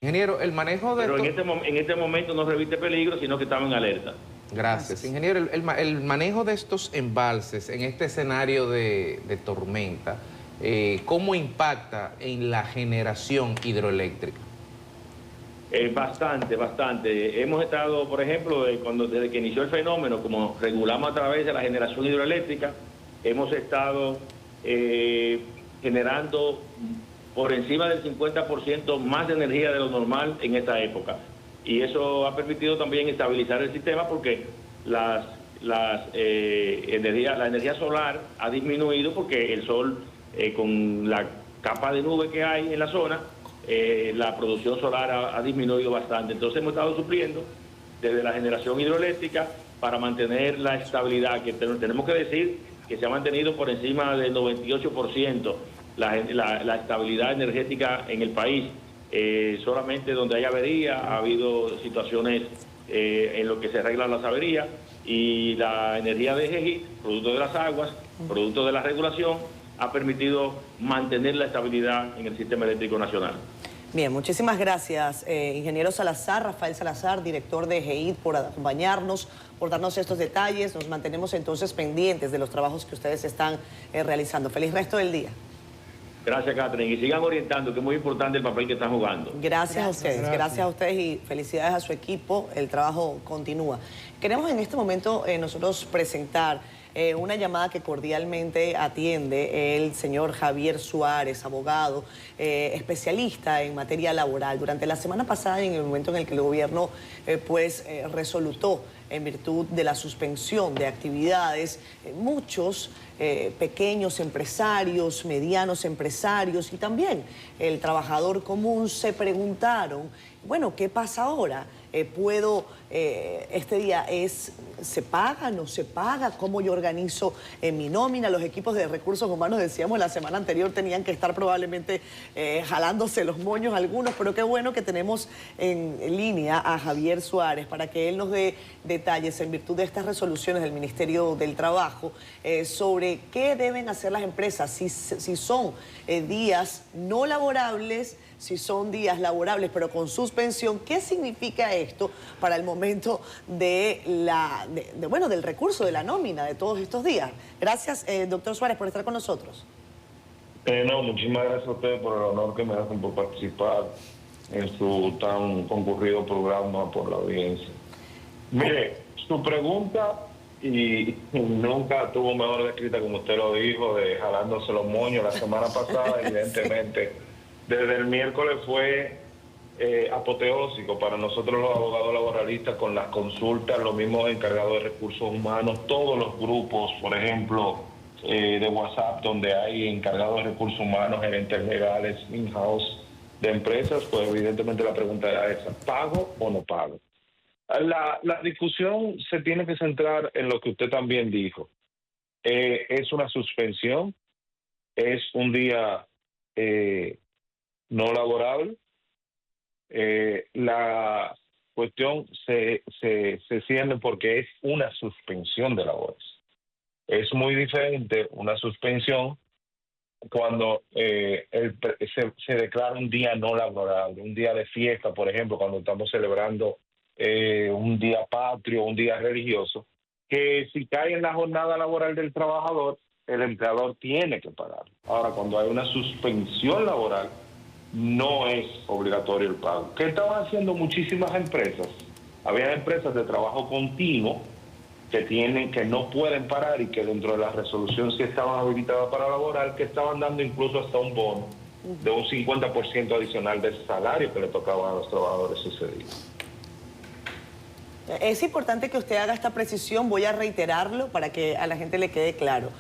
Ingeniero, el manejo de... Pero en este momento no reviste peligro, sino que estamos en alerta. Gracias. Ingeniero, el manejo de estos embalses en este escenario de tormenta, ¿cómo impacta en la generación hidroeléctrica? Bastante. Hemos estado, por ejemplo, desde que inició el fenómeno, como regulamos a través de la generación hidroeléctrica, hemos estado generando por encima del 50% más de energía de lo normal en esta época. Y eso ha permitido también estabilizar el sistema porque la energía solar ha disminuido porque el sol, con la capa de nube que hay en la zona, la producción solar ha disminuido bastante. Entonces hemos estado supliendo desde la generación hidroeléctrica para mantener la estabilidad, que tenemos que decir que se ha mantenido por encima del 98% la estabilidad energética en el país. Solamente donde hay avería ha habido situaciones en lo que se arreglan las averías, y la energía de GEGI, producto de las aguas, producto de la regulación, ha permitido mantener la estabilidad en el sistema eléctrico nacional. Bien, muchísimas gracias, ingeniero Salazar, Rafael Salazar, director de GEID, por acompañarnos, por darnos estos detalles. Nos mantenemos entonces pendientes de los trabajos que ustedes están realizando. Feliz resto del día. Gracias, Catherine, y sigan orientando, que es muy importante el papel que están jugando. Gracias a ustedes, gracias a ustedes y felicidades a su equipo. El trabajo continúa. Queremos en este momento nosotros presentar una llamada que cordialmente atiende el señor Javier Suárez, abogado, especialista en materia laboral. Durante la semana pasada, en el momento en el que el gobierno resolutó en virtud de la suspensión de actividades, muchos pequeños empresarios, medianos empresarios y también el trabajador común se preguntaron, bueno, ¿qué pasa ahora? Este día ¿se paga, no se paga? ¿Cómo yo organizo mi nómina? Los equipos de recursos humanos, decíamos la semana anterior, tenían que estar probablemente jalándose los moños algunos, pero qué bueno que tenemos en línea a Javier Suárez para que él nos dé detalles en virtud de estas resoluciones del Ministerio del Trabajo sobre qué deben hacer las empresas, si son días no laborables, si son días laborables pero con suspensión. ¿Qué significa esto para el momento del recurso de la nómina de todos estos días? Gracias, doctor Suárez, por estar con nosotros. Muchísimas gracias a ustedes por el honor que me hacen por participar en su tan concurrido programa, por la audiencia. Mire, su pregunta, y nunca tuvo mejor descrita como usted lo dijo, de jalándose los moños la semana pasada, evidentemente. Desde el miércoles fue apoteósico para nosotros los abogados laboralistas con las consultas, los mismos encargados de recursos humanos, todos los grupos, por ejemplo, de WhatsApp, donde hay encargados de recursos humanos, gerentes legales, in-house de empresas, pues evidentemente la pregunta era esa, ¿pago o no pago? La discusión se tiene que centrar en lo que usted también dijo. ¿Es una suspensión? ¿Es un día no laborable? La cuestión se cierne porque es una suspensión de labores. Es muy diferente una suspensión cuando se declara un día no laborable, un día de fiesta, por ejemplo, cuando estamos celebrando un día patrio, un día religioso, que si cae en la jornada laboral del trabajador, el empleador tiene que pagar. Ahora, cuando hay una suspensión laboral, no es obligatorio el pago. ¿Qué estaban haciendo muchísimas empresas? Había empresas de trabajo continuo que no pueden parar y que dentro de las resoluciones que estaban habilitadas para laborar, que estaban dando incluso hasta un bono de un 50% adicional del salario que le tocaba a los trabajadores ese día. Es importante que usted haga esta precisión, voy a reiterarlo para que a la gente le quede claro.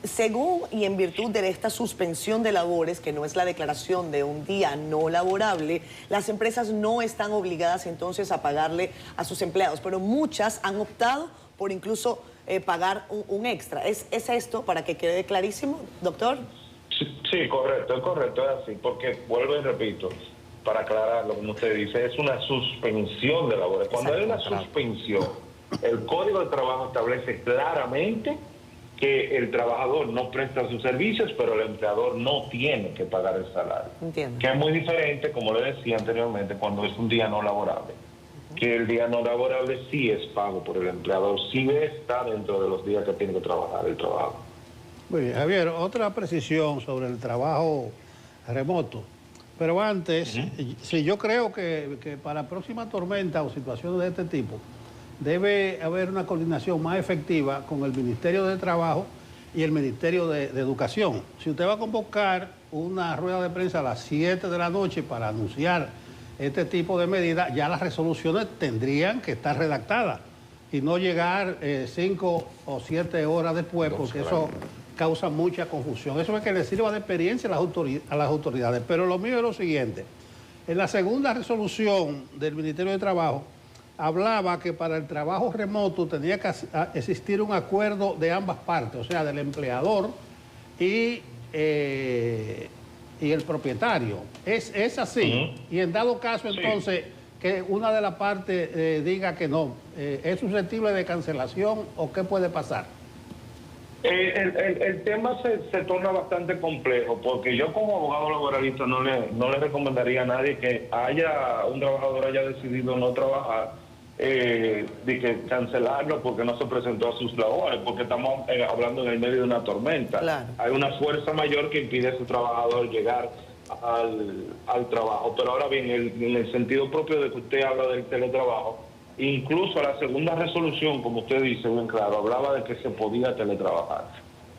Según y en virtud de esta suspensión de labores, que no es la declaración de un día no laborable, las empresas no están obligadas entonces a pagarle a sus empleados, pero muchas han optado por incluso pagar un extra. ¿Es esto para que quede clarísimo, doctor? Sí, correcto, es así, porque vuelvo y repito, para aclararlo, como usted dice, es una suspensión de labores. Cuando hay una suspensión, el Código de Trabajo establece claramente que el trabajador no presta sus servicios, pero el empleador no tiene que pagar el salario. Entiendo. Que es muy diferente, como le decía anteriormente, cuando es un día no laborable. Que el día no laborable sí es pago por el empleador, sí está dentro de los días que tiene que trabajar el trabajo. Muy bien, Javier, otra precisión sobre el trabajo remoto. Pero antes, sí, yo creo que para próxima tormenta o situaciones de este tipo, debe haber una coordinación más efectiva con el Ministerio de Trabajo y el Ministerio de Educación. Si usted va a convocar una rueda de prensa a las 7 de la noche para anunciar este tipo de medidas, ya las resoluciones tendrían que estar redactadas y no llegar 5 o 7 horas después, porque eso causa mucha confusión. Eso es que le sirva de experiencia a las autoridades. Pero lo mío es lo siguiente. En la segunda resolución del Ministerio de Trabajo, hablaba que para el trabajo remoto tenía que existir un acuerdo de ambas partes, o sea, del empleador y el propietario. Es así. Y en dado caso, entonces, que una de las partes diga que no, ¿es susceptible de cancelación o qué puede pasar? El tema se torna bastante complejo, porque yo como abogado laboralista no le recomendaría a nadie que un trabajador haya decidido no trabajar, de que cancelarlo porque no se presentó a sus labores, porque estamos hablando en el medio de una tormenta. Claro. Hay una fuerza mayor que impide a ese trabajador llegar al trabajo. Pero ahora bien, en el sentido propio de que usted habla del teletrabajo, incluso la segunda resolución, como usted dice bien claro, hablaba de que se podía teletrabajar.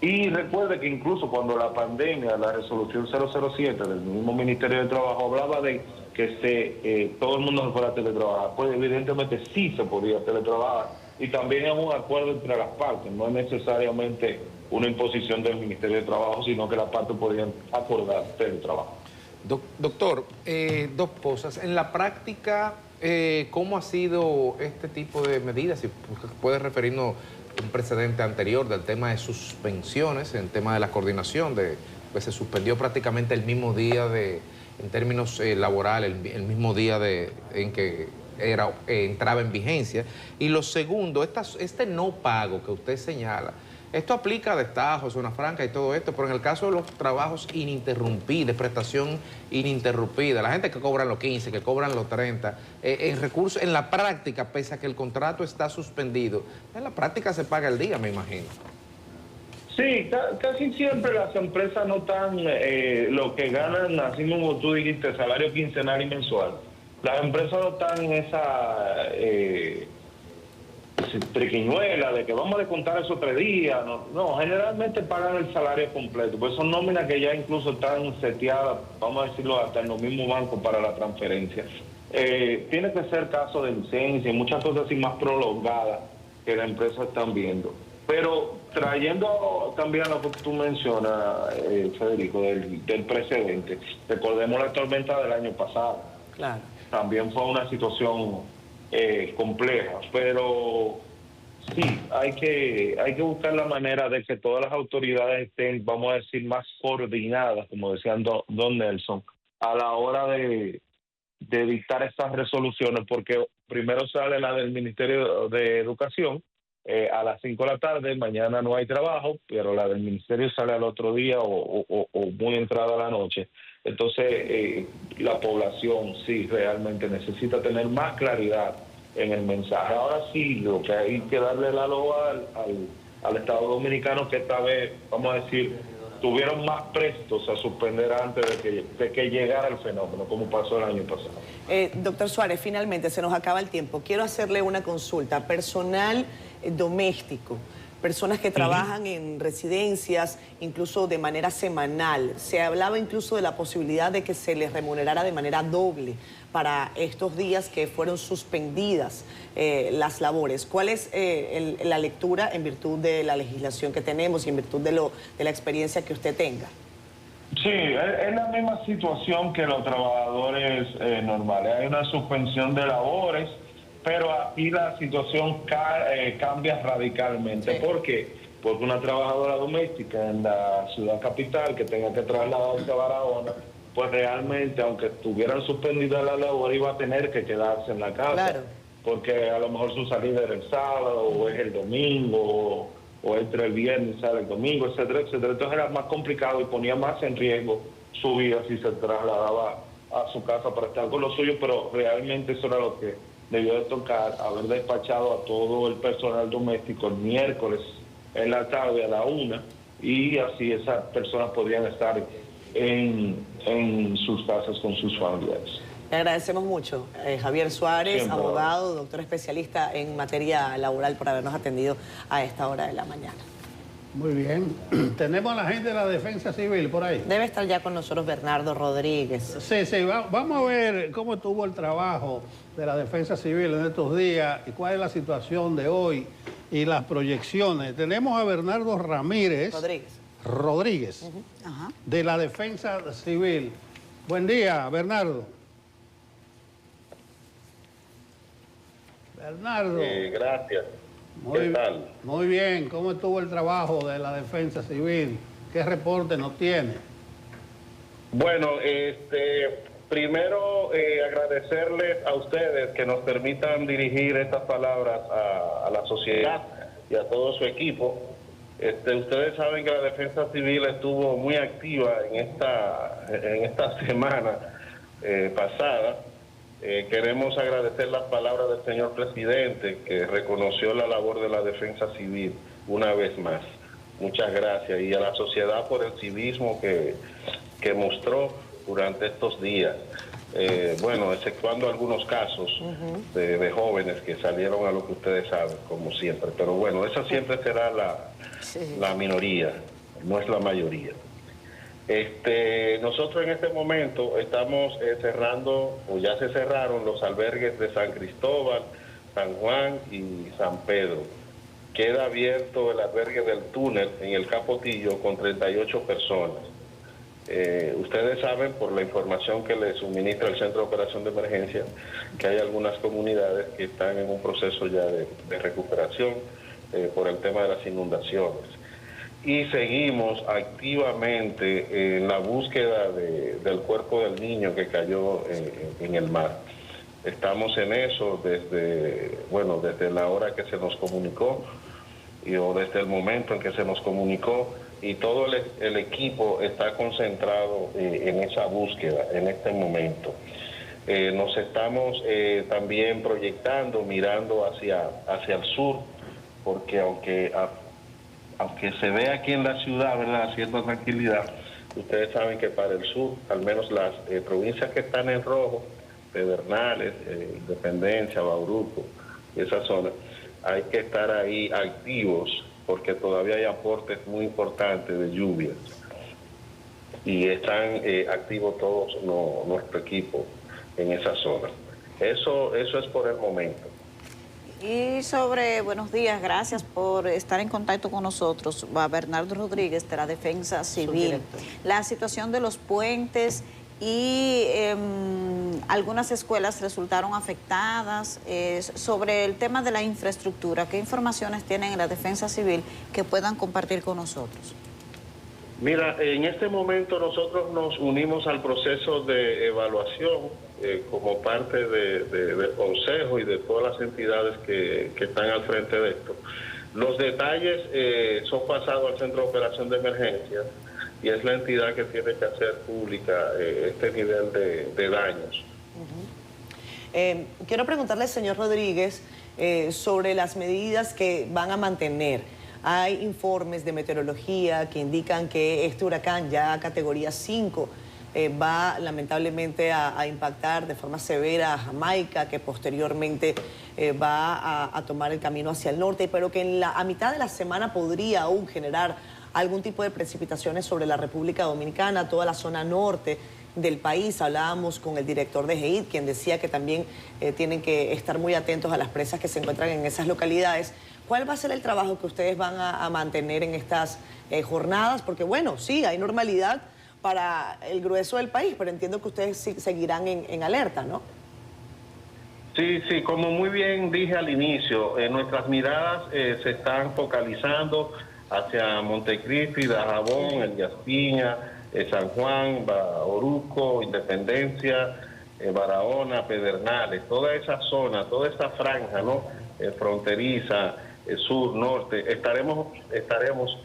Y recuerde que incluso cuando la pandemia, la resolución 007 del mismo Ministerio de Trabajo hablaba de que todo el mundo se fuera a teletrabajar, pues evidentemente sí se podía teletrabajar, y también es un acuerdo entre las partes, no es necesariamente una imposición del Ministerio de Trabajo, sino que las partes podían acordar teletrabajo. Doctor, dos cosas. En la práctica, ¿cómo ha sido este tipo de medidas? Si puede referirnos a un precedente anterior del tema de suspensiones, en el tema de la coordinación, pues se suspendió prácticamente el mismo día en términos laborales, el mismo día en que entraba en vigencia. Y lo segundo, este no pago que usted señala, esto aplica a destajo, zona franca y todo esto, pero en el caso de los trabajos ininterrumpidos, prestación ininterrumpida, la gente que cobran los 15, que cobran los 30, en la práctica, pese a que el contrato está suspendido, en la práctica se paga el día, me imagino. Sí, casi siempre las empresas no están lo que ganan, así como tú dijiste, salario quincenal y mensual. Las empresas no están en esa triquiñuela de que vamos a descontar esos 3 días. No, generalmente pagan el salario completo. Pues son nóminas que ya incluso están seteadas, vamos a decirlo, hasta en los mismos bancos para la transferencia. Tiene que ser caso de licencia y muchas cosas así más prolongadas que las empresas están viendo. Pero trayendo también a lo que tú mencionas, Federico, del precedente, recordemos la tormenta del año pasado. Claro. También fue una situación compleja, pero sí, hay que buscar la manera de que todas las autoridades estén, vamos a decir, más coordinadas, como decía Don Nelson, a la hora de dictar estas resoluciones, porque primero sale la del Ministerio de Educación, a las 5 de la tarde, mañana no hay trabajo, pero la del ministerio sale al otro día o muy entrada la noche. Entonces, la población sí realmente necesita tener más claridad en el mensaje. Ahora sí, lo que hay que darle la loa al Estado Dominicano, que esta vez, vamos a decir, tuvieron más prestos a suspender antes de que llegara el fenómeno, como pasó el año pasado. Doctor Suárez, finalmente se nos acaba el tiempo. Quiero hacerle una consulta. Personal doméstico, personas que trabajan en residencias, incluso de manera semanal. Se hablaba incluso de la posibilidad de que se les remunerara de manera doble para estos días que fueron suspendidas las labores. ¿Cuál es la lectura en virtud de la legislación que tenemos y en virtud de la experiencia que usted tenga? Sí, es la misma situación que los trabajadores normales. Hay una suspensión de labores, pero aquí la situación cambia radicalmente. Sí. ¿Por qué? Porque una trabajadora doméstica en la ciudad capital que tenga que trasladarse a Barahona, pues realmente, aunque estuvieran suspendidas la labor, iba a tener que quedarse en la casa. Claro. Porque a lo mejor su salida era el sábado o es el domingo o entra el viernes, sale el domingo, etcétera, etcétera. Entonces era más complicado y ponía más en riesgo su vida si se trasladaba a su casa para estar con los suyos, pero realmente eso era lo que debió de tocar, haber despachado a todo el personal doméstico el miércoles en la tarde a la 1, y así esas personas podrían estar en sus casas con sus familiares. Le agradecemos mucho, Javier Suárez, Siempre. abogado, doctor especialista en materia laboral, por habernos atendido a esta hora de la mañana. Muy bien. Tenemos a la gente de la Defensa Civil por ahí. Debe estar ya con nosotros Bernardo Rodríguez. Sí, vamos a ver cómo estuvo el trabajo de la Defensa Civil en estos días y cuál es la situación de hoy y las proyecciones. Tenemos a Bernardo Ramírez Rodríguez, Ajá. de la Defensa Civil. Buen día, Bernardo. Bernardo. Gracias. Muy, muy bien. ¿Cómo estuvo el trabajo de la Defensa Civil? ¿Qué reporte nos tiene? Bueno, primero agradecerles a ustedes que nos permitan dirigir estas palabras a la sociedad y a todo su equipo. Ustedes saben que la Defensa Civil estuvo muy activa en esta semana pasada. Queremos agradecer las palabras del señor presidente, que reconoció la labor de la Defensa Civil una vez más. Muchas gracias. Y a la sociedad por el civismo que mostró durante estos días. Bueno, exceptuando algunos casos de jóvenes que salieron a lo que ustedes saben, como siempre. Pero bueno, esa siempre será la minoría, no es la mayoría. Nosotros en este momento estamos cerrando, o ya se cerraron, los albergues de San Cristóbal, San Juan y San Pedro. Queda abierto el albergue del Túnel en el Capotillo con 38 personas. Ustedes saben, por la información que les suministra el Centro de Operación de Emergencia, que hay algunas comunidades que están en un proceso ya de recuperación por el tema de las inundaciones. Y seguimos activamente en la búsqueda del cuerpo del niño que cayó en el mar. Estamos en eso desde la hora que se nos comunicó o desde el momento en que se nos comunicó, y todo el equipo está concentrado en esa búsqueda en este momento. Nos estamos también proyectando, mirando hacia el sur, porque aunque se ve aquí en la ciudad, ¿verdad?, cierta tranquilidad, ustedes saben que para el sur, al menos las provincias que están en rojo, Pedernales, Independencia, Bauruco, esa zona, hay que estar ahí activos, porque todavía hay aportes muy importantes de lluvias. Y están activos todos nuestro equipo en esa zona. Eso es por el momento. Y buenos días, gracias por estar en contacto con nosotros, a Bernardo Rodríguez de la Defensa Civil. La situación de los puentes y algunas escuelas resultaron afectadas. Sobre el tema de la infraestructura, ¿qué informaciones tienen en la Defensa Civil que puedan compartir con nosotros? Mira, en este momento nosotros nos unimos al proceso de evaluación como parte del Consejo y de todas las entidades que están al frente de esto. Los detalles son pasados al Centro de Operación de Emergencia, y es la entidad que tiene que hacer pública este nivel de daños. Quiero preguntarle, señor Rodríguez, sobre las medidas que van a mantener. Hay informes de meteorología que indican que este huracán, ya categoría 5, va lamentablemente a impactar de forma severa a Jamaica, que posteriormente va a tomar el camino hacia el norte, pero que a mitad de la semana podría aún generar algún tipo de precipitaciones sobre la República Dominicana, toda la zona norte del país. Hablábamos con el director de GEID, quien decía que también tienen que estar muy atentos a las presas que se encuentran en esas localidades. ¿Cuál va a ser el trabajo que ustedes van a mantener en estas jornadas? Porque bueno, sí, hay normalidad para el grueso del país, pero entiendo que ustedes seguirán en alerta, ¿no? Sí, como muy bien dije al inicio, nuestras miradas se están focalizando hacia Montecristi, Dajabón, Elías Piña, San Juan, Bauruco, Independencia, Barahona, Pedernales, toda esa zona, toda esa franja, ¿no?, fronteriza, sur, norte, estaremos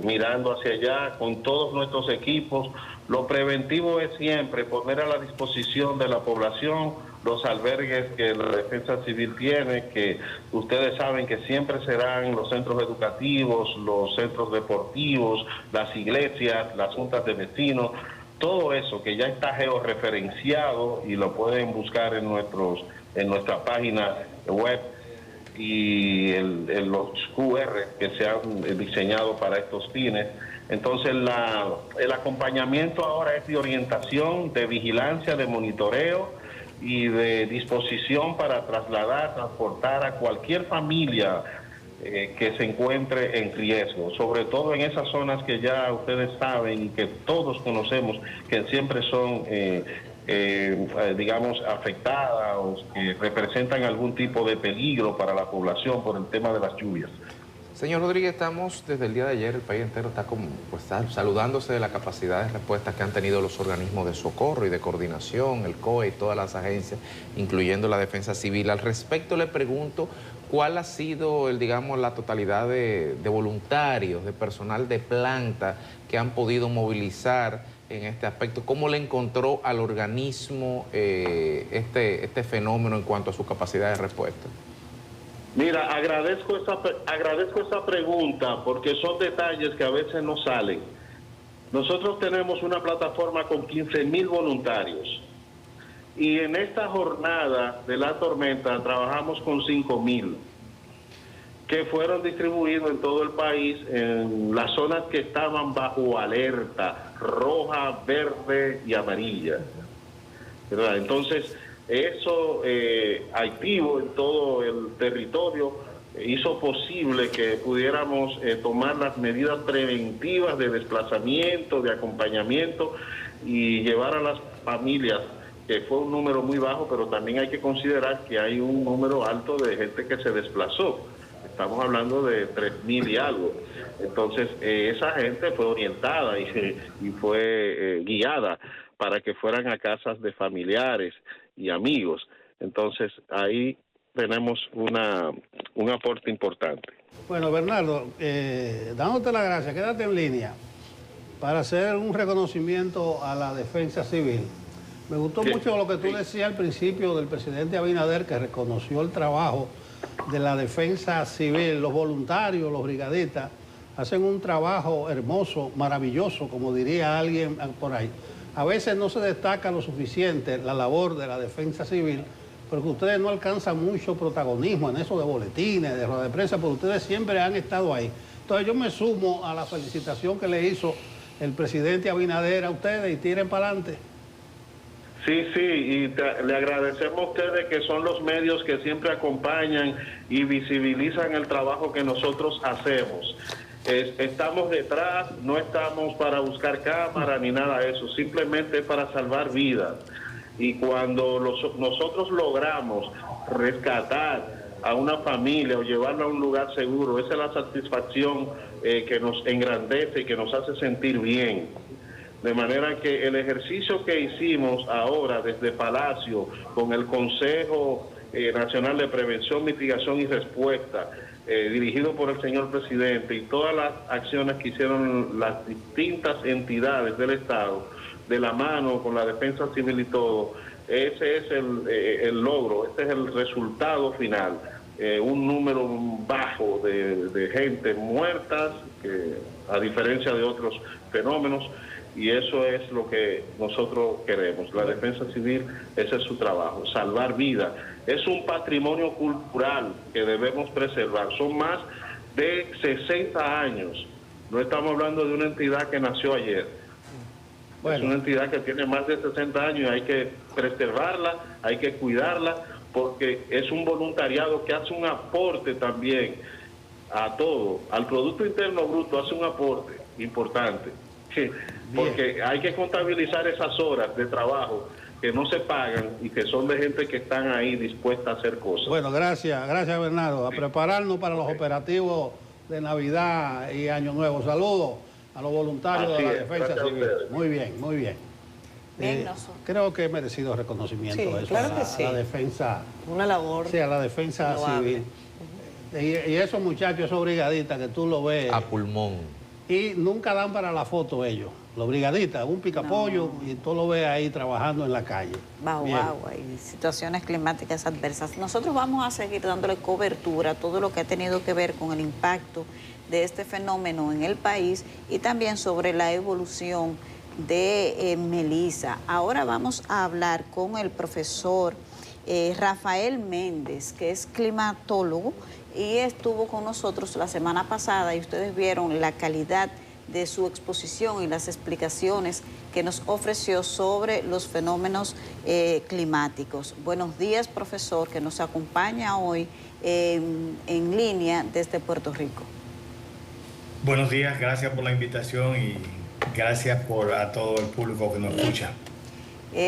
mirando hacia allá con todos nuestros equipos. Lo preventivo es siempre poner a la disposición de la población los albergues que la Defensa Civil tiene, que ustedes saben que siempre serán los centros educativos, los centros deportivos, las iglesias, las juntas de vecinos, todo eso que ya está georreferenciado y lo pueden buscar en nuestra página web y los QR que se han diseñado para estos fines. Entonces el acompañamiento ahora es de orientación, de vigilancia, de monitoreo y de disposición para transportar a cualquier familia que se encuentre en riesgo, sobre todo en esas zonas que ya ustedes saben y que todos conocemos que siempre son digamos afectadas o que representan algún tipo de peligro para la población por el tema de las lluvias. Señor Rodríguez, estamos desde el día de ayer, el país entero está saludándose de la capacidad de respuesta que han tenido los organismos de socorro y de coordinación, el COE y todas las agencias, incluyendo la Defensa Civil. Al respecto le pregunto, ¿cuál ha sido, la totalidad de voluntarios, de personal de planta que han podido movilizar en este aspecto? ¿Cómo le encontró al organismo este fenómeno en cuanto a su capacidad de respuesta? Mira, agradezco esa pregunta porque son detalles que a veces no salen. Nosotros tenemos una plataforma con 15,000 voluntarios y en esta jornada de la tormenta trabajamos con 5,000 que fueron distribuidos en todo el país en las zonas que estaban bajo alerta roja, verde y amarilla, ¿verdad? Entonces, eso activo en todo el territorio hizo posible que pudiéramos tomar las medidas preventivas de desplazamiento, de acompañamiento y llevar a las familias, que fue un número muy bajo, pero también hay que considerar que hay un número alto de gente que se desplazó. Estamos hablando de 3,000 y algo. Entonces, esa gente fue orientada y fue guiada para que fueran a casas de familiares y amigos. Entonces, ahí tenemos un aporte importante. Bueno, Bernardo, dándote las gracias, quédate en línea para hacer un reconocimiento a la Defensa Civil. Me gustó mucho lo que tú decías al principio del presidente Abinader, que reconoció el trabajo de la Defensa Civil. Los voluntarios, los brigadistas, hacen un trabajo hermoso, maravilloso, como diría alguien por ahí. A veces no se destaca lo suficiente la labor de la Defensa Civil, porque ustedes no alcanzan mucho protagonismo en eso de boletines, de ruedas de prensa, porque ustedes siempre han estado ahí. Entonces yo me sumo a la felicitación que le hizo el presidente Abinader a ustedes y tiren para adelante. Sí, y le agradecemos a ustedes que son los medios que siempre acompañan y visibilizan el trabajo que nosotros hacemos. Estamos detrás, no estamos para buscar cámara ni nada de eso, simplemente para salvar vidas. Y cuando nosotros logramos rescatar a una familia o llevarla a un lugar seguro, esa es la satisfacción que nos engrandece y que nos hace sentir bien. De manera que el ejercicio que hicimos ahora desde Palacio con el Consejo Nacional de Prevención, Mitigación y Respuesta, dirigido por el señor presidente, y todas las acciones que hicieron las distintas entidades del Estado, de la mano con la Defensa Civil y todo, ese es el logro, este es el resultado final. Un número bajo de gente muertas, a diferencia de otros fenómenos, y eso es lo que nosotros queremos. La Defensa Civil, ese es su trabajo, salvar vidas. Es un patrimonio cultural que debemos preservar. Son más de 60 años. No estamos hablando de una entidad que nació ayer. Bueno. Es una entidad que tiene más de 60 años y hay que preservarla, hay que cuidarla, porque es un voluntariado que hace un aporte también a todo. Al Producto Interno Bruto hace un aporte importante. Porque hay que contabilizar esas horas de trabajo que no se pagan y que son de gente que están ahí dispuesta a hacer cosas. Bueno, gracias Bernardo. A prepararnos para los operativos de Navidad y Año Nuevo. Saludos a los voluntarios de la Defensa Civil. Muy bien. Creo que he merecido reconocimiento. Sí, eso, claro que sí. La defensa. Una labor. Sí, a la Defensa Civil. Y esos muchachos, esos brigadistas que tú lo ves, A pulmón. y nunca dan para la foto ellos. Los brigadistas, un picapollo, y tú lo ves ahí trabajando en la calle. Bajo Bien. agua y situaciones climáticas adversas. Nosotros vamos a seguir dándole cobertura a todo lo que ha tenido que ver con el impacto de este fenómeno en el país y también sobre la evolución de Melissa. Ahora vamos a hablar con el profesor Rafael Méndez, que es climatólogo y estuvo con nosotros la semana pasada y ustedes vieron la calidad de su exposición y las explicaciones que nos ofreció sobre los fenómenos climáticos. Buenos días, profesor, que nos acompaña hoy en línea desde Puerto Rico. Buenos días, gracias por la invitación y gracias a todo el público que nos escucha.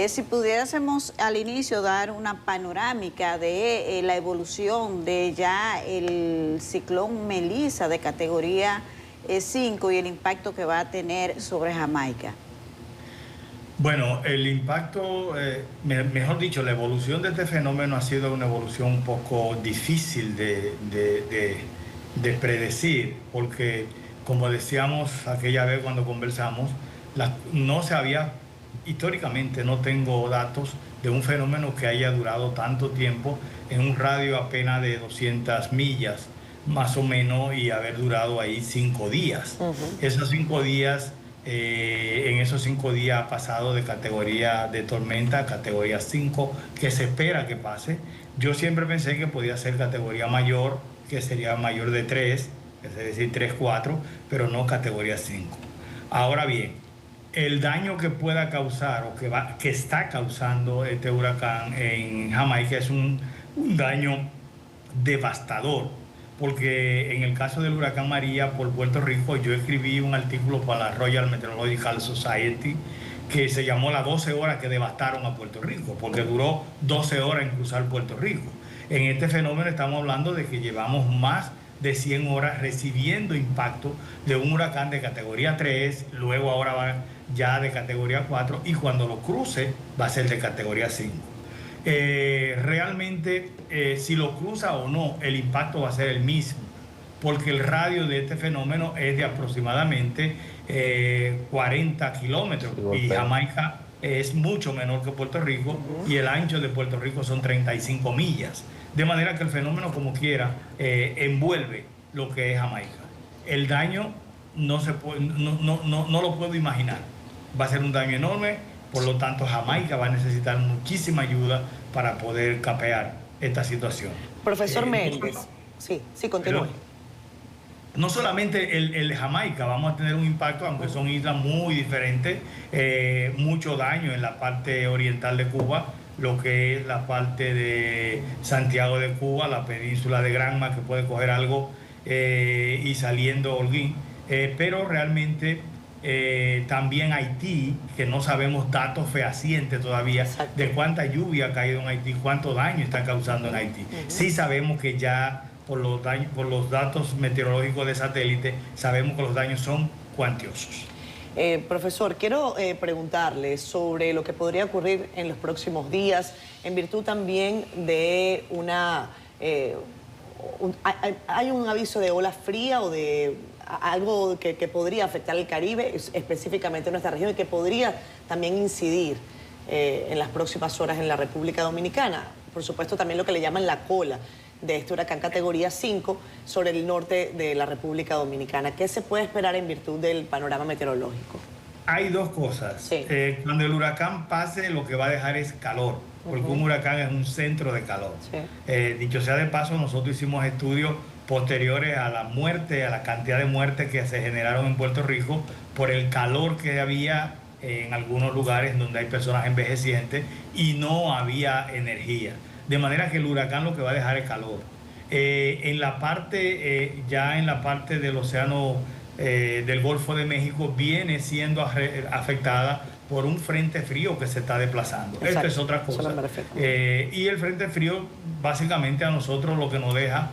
Si pudiésemos al inicio dar una panorámica de la evolución de ya el ciclón Melissa de categoría 5 y el impacto que va a tener sobre Jamaica. Bueno, el impacto, mejor dicho, la evolución de este fenómeno ha sido una evolución un poco difícil de predecir, porque como decíamos aquella vez cuando conversamos, no se había, históricamente no tengo datos de un fenómeno que haya durado tanto tiempo en un radio apenas de 200 millas, más o menos, y haber durado ahí 5 días. Esos 5 días, en esos 5 días ha pasado de categoría de tormenta a categoría 5, que se espera que pase. Yo siempre pensé que podía ser categoría mayor, que sería mayor de 3, es decir, 3, 4, pero no categoría 5. Ahora bien, el daño que pueda causar o que está causando este huracán en Jamaica es un daño devastador, porque en el caso del huracán María por Puerto Rico, yo escribí un artículo para la Royal Meteorological Society que se llamó las 12 horas que devastaron a Puerto Rico, porque duró 12 horas en cruzar Puerto Rico. En este fenómeno estamos hablando de que llevamos más de 100 horas recibiendo impacto de un huracán de categoría 3, luego ahora va ya de categoría 4 y cuando lo cruce va a ser de categoría 5. Realmente, si lo cruza o no, el impacto va a ser el mismo, porque el radio de este fenómeno es de aproximadamente 40 kilómetros y Jamaica es mucho menor que Puerto Rico y el ancho de Puerto Rico son 35 millas. De manera que el fenómeno, como quiera, envuelve lo que es Jamaica. El daño no lo puedo imaginar. Va a ser un daño enorme, por lo tanto Jamaica va a necesitar muchísima ayuda para poder capear esta situación. Profesor Méndez, sí, continúe. No solamente el Jamaica, vamos a tener un impacto, aunque son islas muy diferentes, mucho daño en la parte oriental de Cuba, lo que es la parte de Santiago de Cuba, la península de Granma, que puede coger algo y saliendo Holguín, pero realmente también Haití, que no sabemos datos fehacientes todavía. Exacto. De cuánta lluvia ha caído en Haití, cuánto daño está causando en Haití. Sí sabemos que ya por los datos meteorológicos de satélite, sabemos que los daños son cuantiosos. Profesor, quiero preguntarle sobre lo que podría ocurrir en los próximos días, en virtud también de hay un aviso de ola fría o de algo que podría afectar el Caribe, específicamente nuestra región, y que podría también incidir en las próximas horas en la República Dominicana. Por supuesto, también lo que le llaman la cola de este huracán categoría 5 sobre el norte de la República Dominicana. ¿Qué se puede esperar en virtud del panorama meteorológico? Hay dos cosas. Sí. Cuando el huracán pase, lo que va a dejar es calor, porque un huracán es un centro de calor. Sí. Dicho sea de paso, nosotros hicimos estudios posteriores a la muerte, a la cantidad de muertes que se generaron en Puerto Rico por el calor que había en algunos lugares donde hay personas envejecientes y no había energía. De manera que el huracán lo que va a dejar es calor. En la parte del océano del Golfo de México viene siendo afectada por un frente frío que se está desplazando. Exacto. Esto es otra cosa. Y el frente frío básicamente a nosotros lo que nos deja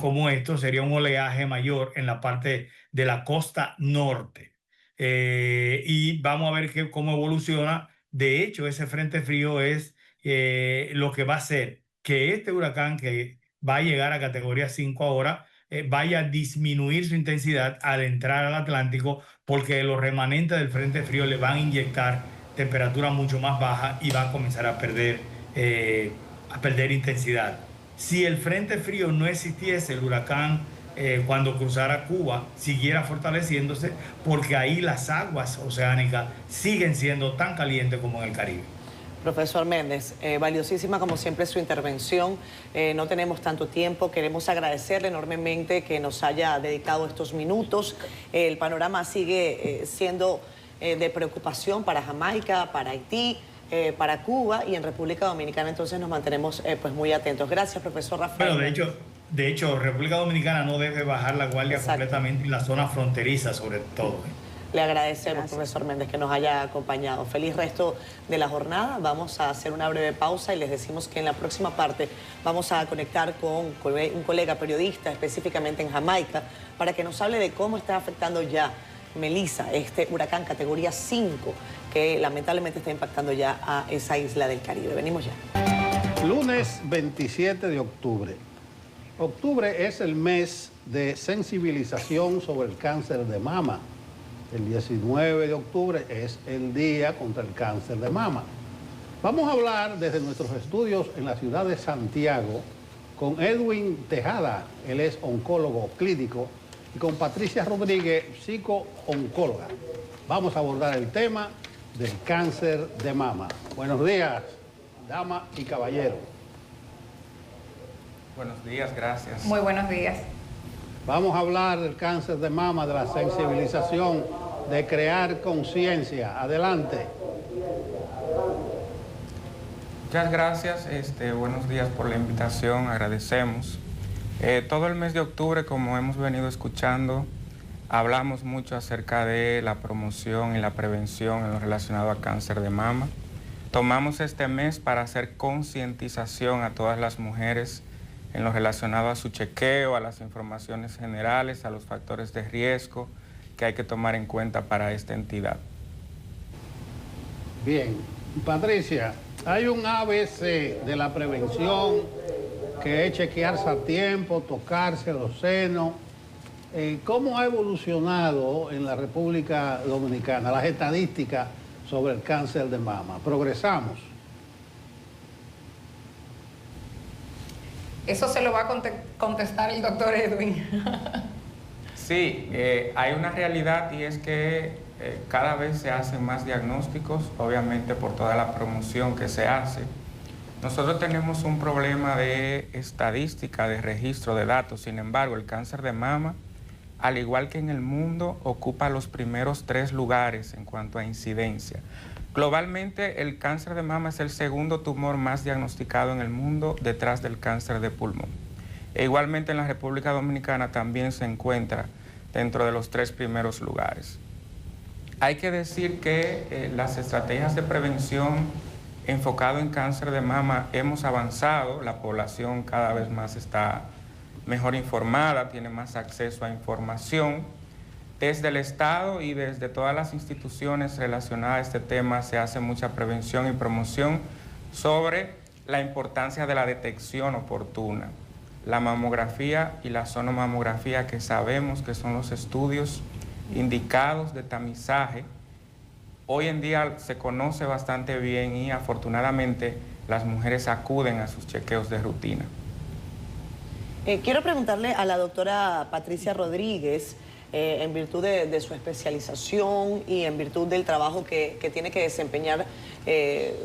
como esto sería un oleaje mayor en la parte de la costa norte. Y vamos a ver cómo evoluciona. De hecho, ese frente frío es lo que va a hacer que este huracán que va a llegar a categoría 5 ahora, vaya a disminuir su intensidad al entrar al Atlántico, porque los remanentes del frente frío le van a inyectar temperatura mucho más baja y va a comenzar a perder intensidad. Si el frente frío no existiese, el huracán cuando cruzara Cuba siguiera fortaleciéndose, porque ahí las aguas oceánicas siguen siendo tan calientes como en el Caribe. Profesor Méndez, valiosísima como siempre su intervención. No tenemos tanto tiempo, queremos agradecerle enormemente que nos haya dedicado estos minutos. El panorama sigue siendo de preocupación para Jamaica, para Haití, para Cuba y en República Dominicana, entonces nos mantenemos pues muy atentos. Gracias, profesor Rafael. Bueno, de hecho, República Dominicana no debe bajar la guardia completamente en la zona fronteriza, sobre todo. Le agradecemos, profesor Méndez, que nos haya acompañado. Feliz resto de la jornada. Vamos a hacer una breve pausa y les decimos que en la próxima parte vamos a conectar con un colega periodista, específicamente en Jamaica, para que nos hable de cómo está afectando ya Melissa, este huracán categoría 5, que lamentablemente está impactando ya a esa isla del Caribe. Venimos ya. Lunes 27 de octubre. Octubre es el mes de sensibilización sobre el cáncer de mama. El 19 de octubre es el día contra el cáncer de mama. Vamos a hablar desde nuestros estudios en la ciudad de Santiago con Edwin Tejada, él es oncólogo clínico, y con Patricia Rodríguez, psico-oncóloga. Vamos a abordar el tema del cáncer de mama. Buenos días, dama y caballero. Buenos días, gracias. Muy buenos días. Vamos a hablar del cáncer de mama, de la sensibilización, de crear conciencia. Adelante. Muchas gracias, buenos días por la invitación, agradecemos. Todo el mes de octubre, como hemos venido escuchando, hablamos mucho acerca de la promoción y la prevención en lo relacionado a cáncer de mama. Tomamos este mes para hacer concientización a todas las mujeres en lo relacionado a su chequeo, a las informaciones generales, a los factores de riesgo que hay que tomar en cuenta para esta entidad. Bien, Patricia, hay un ABC de la prevención que es chequearse a tiempo, tocarse los senos. ¿Cómo ha evolucionado en la República Dominicana las estadísticas sobre el cáncer de mama? ¿Progresamos? Eso se lo va a contestar el doctor Edwin. Sí, hay una realidad y es que cada vez se hacen más diagnósticos, obviamente por toda la promoción que se hace. Nosotros tenemos un problema de estadística, de registro de datos. Sin embargo, el cáncer de mama, al igual que en el mundo, ocupa los primeros 3 lugares en cuanto a incidencia. Globalmente, el cáncer de mama es el segundo tumor más diagnosticado en el mundo, detrás del cáncer de pulmón. E igualmente en la República Dominicana también se encuentra dentro de los 3 primeros lugares. Hay que decir que las estrategias de prevención enfocado en cáncer de mama hemos avanzado, la población cada vez más está mejor informada, tiene más acceso a información. Desde el Estado y desde todas las instituciones relacionadas a este tema se hace mucha prevención y promoción sobre la importancia de la detección oportuna. La mamografía y la sonomamografía, que sabemos que son los estudios indicados de tamizaje, hoy en día se conoce bastante bien y afortunadamente las mujeres acuden a sus chequeos de rutina. Quiero preguntarle a la doctora Patricia Rodríguez, en virtud de su especialización y en virtud del trabajo que tiene que desempeñar,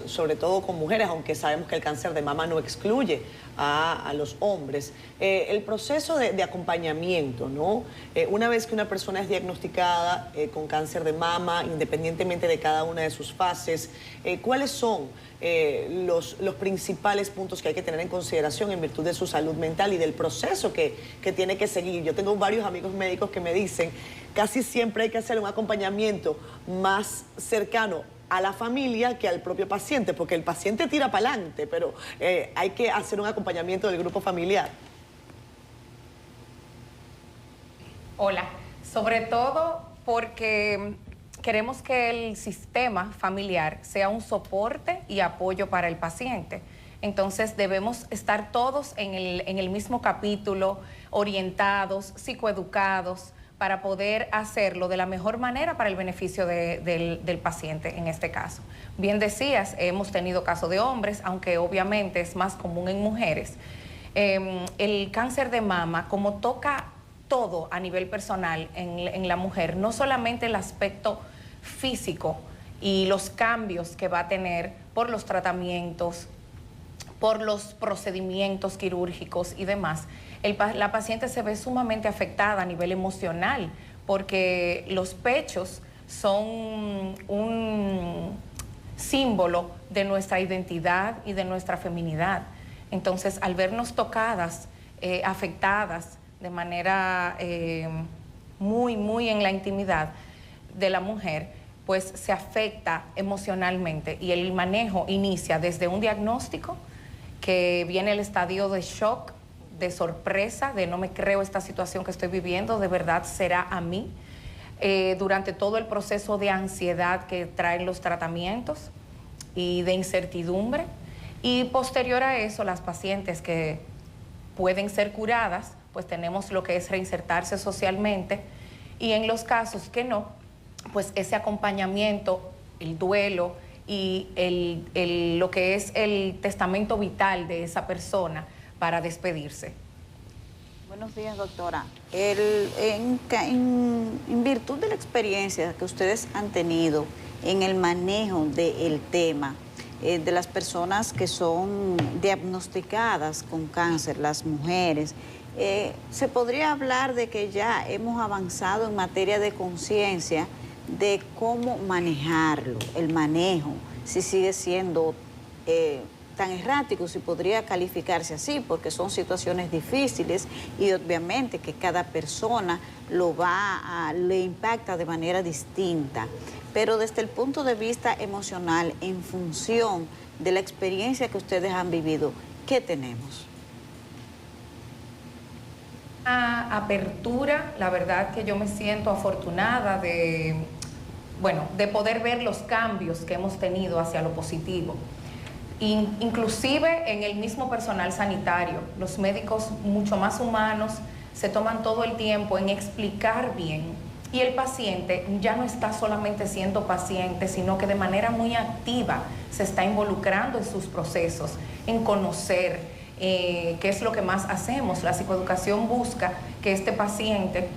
sobre todo con mujeres, aunque sabemos que el cáncer de mama no excluye a los hombres. El proceso de acompañamiento, ¿no? Una vez que una persona es diagnosticada con cáncer de mama, independientemente de cada una de sus fases, ¿cuáles son los principales puntos que hay que tener en consideración en virtud de su salud mental y del proceso que tiene que seguir? Yo tengo varios amigos médicos que me dicen, casi siempre hay que hacer un acompañamiento más cercano a la familia que al propio paciente, porque el paciente tira para adelante, pero hay que hacer un acompañamiento del grupo familiar. Hola, sobre todo porque queremos que el sistema familiar sea un soporte y apoyo para el paciente. Entonces debemos estar todos en el mismo capítulo, orientados, psicoeducados, para poder hacerlo de la mejor manera para el beneficio del paciente en este caso. Bien decías, hemos tenido casos de hombres, aunque obviamente es más común en mujeres. El cáncer de mama, como toca todo a nivel personal en la mujer, no solamente el aspecto físico y los cambios que va a tener por los tratamientos, por los procedimientos quirúrgicos y demás, la paciente se ve sumamente afectada a nivel emocional, porque los pechos son un símbolo de nuestra identidad y de nuestra feminidad. Entonces, al vernos tocadas, afectadas de manera muy en la intimidad de la mujer, pues se afecta emocionalmente, y el manejo inicia desde un diagnóstico, que viene el estadio de shock, de sorpresa, de no me creo esta situación que estoy viviendo, de verdad será a mí, durante todo el proceso de ansiedad que traen los tratamientos y de incertidumbre, y posterior a eso las pacientes que pueden ser curadas, pues tenemos lo que es reinsertarse socialmente, y en los casos que no, pues ese acompañamiento, el duelo y lo que es el testamento vital de esa persona para despedirse. Buenos días, doctora. En virtud de la experiencia que ustedes han tenido en el manejo del tema de las personas que son diagnosticadas con cáncer, las mujeres, ¿se podría hablar de que ya hemos avanzado en materia de conciencia de cómo manejarlo, el manejo, si sigue siendo tan errático, si podría calificarse así, porque son situaciones difíciles y obviamente que cada persona le impacta de manera distinta? Pero desde el punto de vista emocional, en función de la experiencia que ustedes han vivido, ¿qué tenemos? Apertura, la verdad que yo me siento afortunada de poder ver los cambios que hemos tenido hacia lo positivo. Inclusive en el mismo personal sanitario, los médicos mucho más humanos se toman todo el tiempo en explicar bien, y el paciente ya no está solamente siendo paciente, sino que de manera muy activa se está involucrando en sus procesos, en conocer qué es lo que más hacemos. La psicoeducación busca que este paciente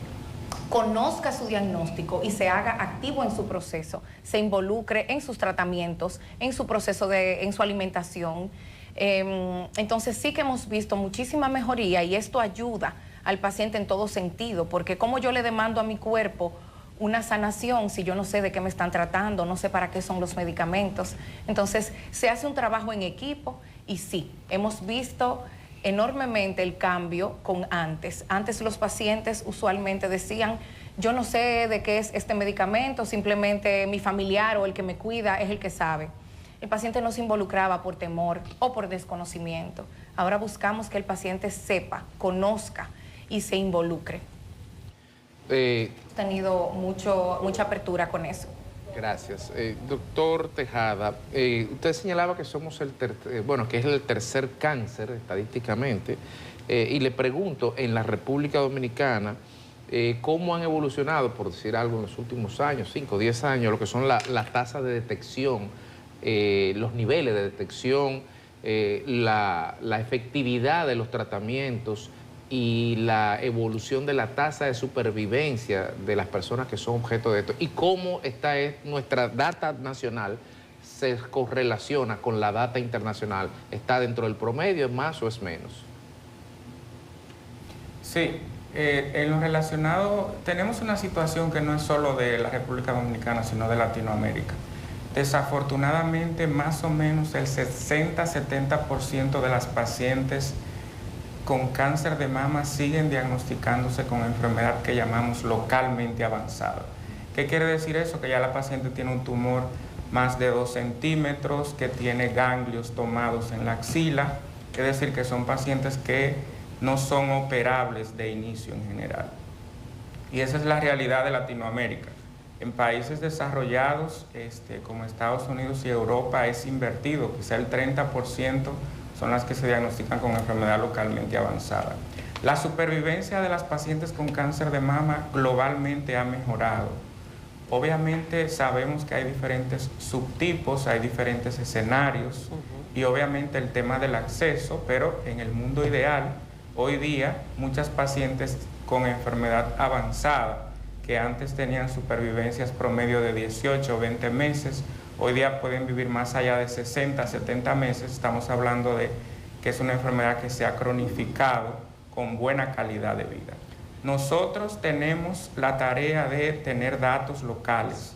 conozca su diagnóstico y se haga activo en su proceso, se involucre en sus tratamientos, en su proceso en su alimentación. Entonces sí que hemos visto muchísima mejoría, y esto ayuda al paciente en todo sentido, porque como yo le demando a mi cuerpo una sanación si yo no sé de qué me están tratando, no sé para qué son los medicamentos. Entonces se hace un trabajo en equipo, y sí, hemos visto enormemente el cambio con antes. Antes los pacientes usualmente decían, yo no sé de qué es este medicamento, simplemente mi familiar o el que me cuida es el que sabe. El paciente no se involucraba por temor o por desconocimiento. Ahora buscamos que el paciente sepa, conozca y se involucre. Hemos tenido mucha apertura con eso. Gracias. Doctor Tejada, usted señalaba que somos que es el tercer cáncer estadísticamente, y le pregunto, en la República Dominicana, ¿cómo han evolucionado, por decir algo, en los últimos años, 5 o 10 años, lo que son las tasas de detección, los niveles de detección, la efectividad de los tratamientos y la evolución de la tasa de supervivencia de las personas que son objeto de esto? ¿Y cómo nuestra data nacional se correlaciona con la data internacional? ¿Está dentro del promedio, es más o es menos? Sí, en lo relacionado tenemos una situación que no es solo de la República Dominicana, sino de Latinoamérica. Desafortunadamente, más o menos el 60-70% de las pacientes con cáncer de mama siguen diagnosticándose con enfermedad que llamamos localmente avanzada. ¿Qué quiere decir eso? Que ya la paciente tiene un tumor más de 2 centímetros, que tiene ganglios tomados en la axila, es decir, que son pacientes que no son operables de inicio en general. Y esa es la realidad de Latinoamérica. En países desarrollados como Estados Unidos y Europa es invertido, quizá el 30% son las que se diagnostican con enfermedad localmente avanzada. La supervivencia de las pacientes con cáncer de mama globalmente ha mejorado. Obviamente sabemos que hay diferentes subtipos, hay diferentes escenarios y obviamente el tema del acceso, pero en el mundo ideal, hoy día muchas pacientes con enfermedad avanzada que antes tenían supervivencias promedio de 18 o 20 meses, hoy día pueden vivir más allá de 60, 70 meses. Estamos hablando de que es una enfermedad que se ha cronificado con buena calidad de vida. Nosotros tenemos la tarea de tener datos locales.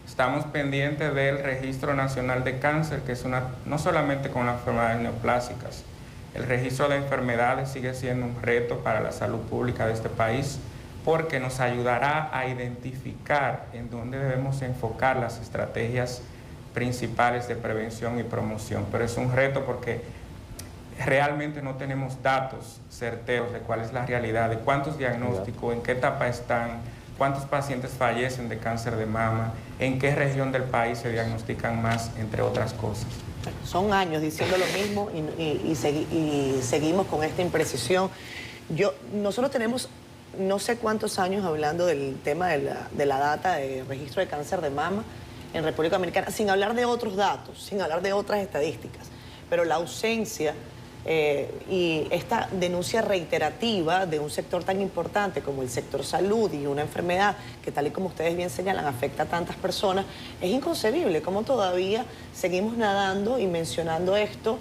Estamos pendientes del Registro Nacional de Cáncer, que es no solamente con las enfermedades neoplásicas. El registro de enfermedades sigue siendo un reto para la salud pública de este país, porque nos ayudará a identificar en dónde debemos enfocar las estrategias principales de prevención y promoción. Pero es un reto porque realmente no tenemos datos certeros de cuál es la realidad, de cuántos diagnósticos, en qué etapa están, cuántos pacientes fallecen de cáncer de mama, en qué región del país se diagnostican más, entre otras cosas. Son años diciendo lo mismo y seguimos con esta imprecisión. Nosotros tenemos no sé cuántos años hablando del tema de la data de registro de cáncer de mama en República Dominicana, sin hablar de otros datos, sin hablar de otras estadísticas, pero la ausencia y esta denuncia reiterativa de un sector tan importante como el sector salud y una enfermedad que, tal y como ustedes bien señalan, afecta a tantas personas, es inconcebible cómo todavía seguimos nadando y mencionando esto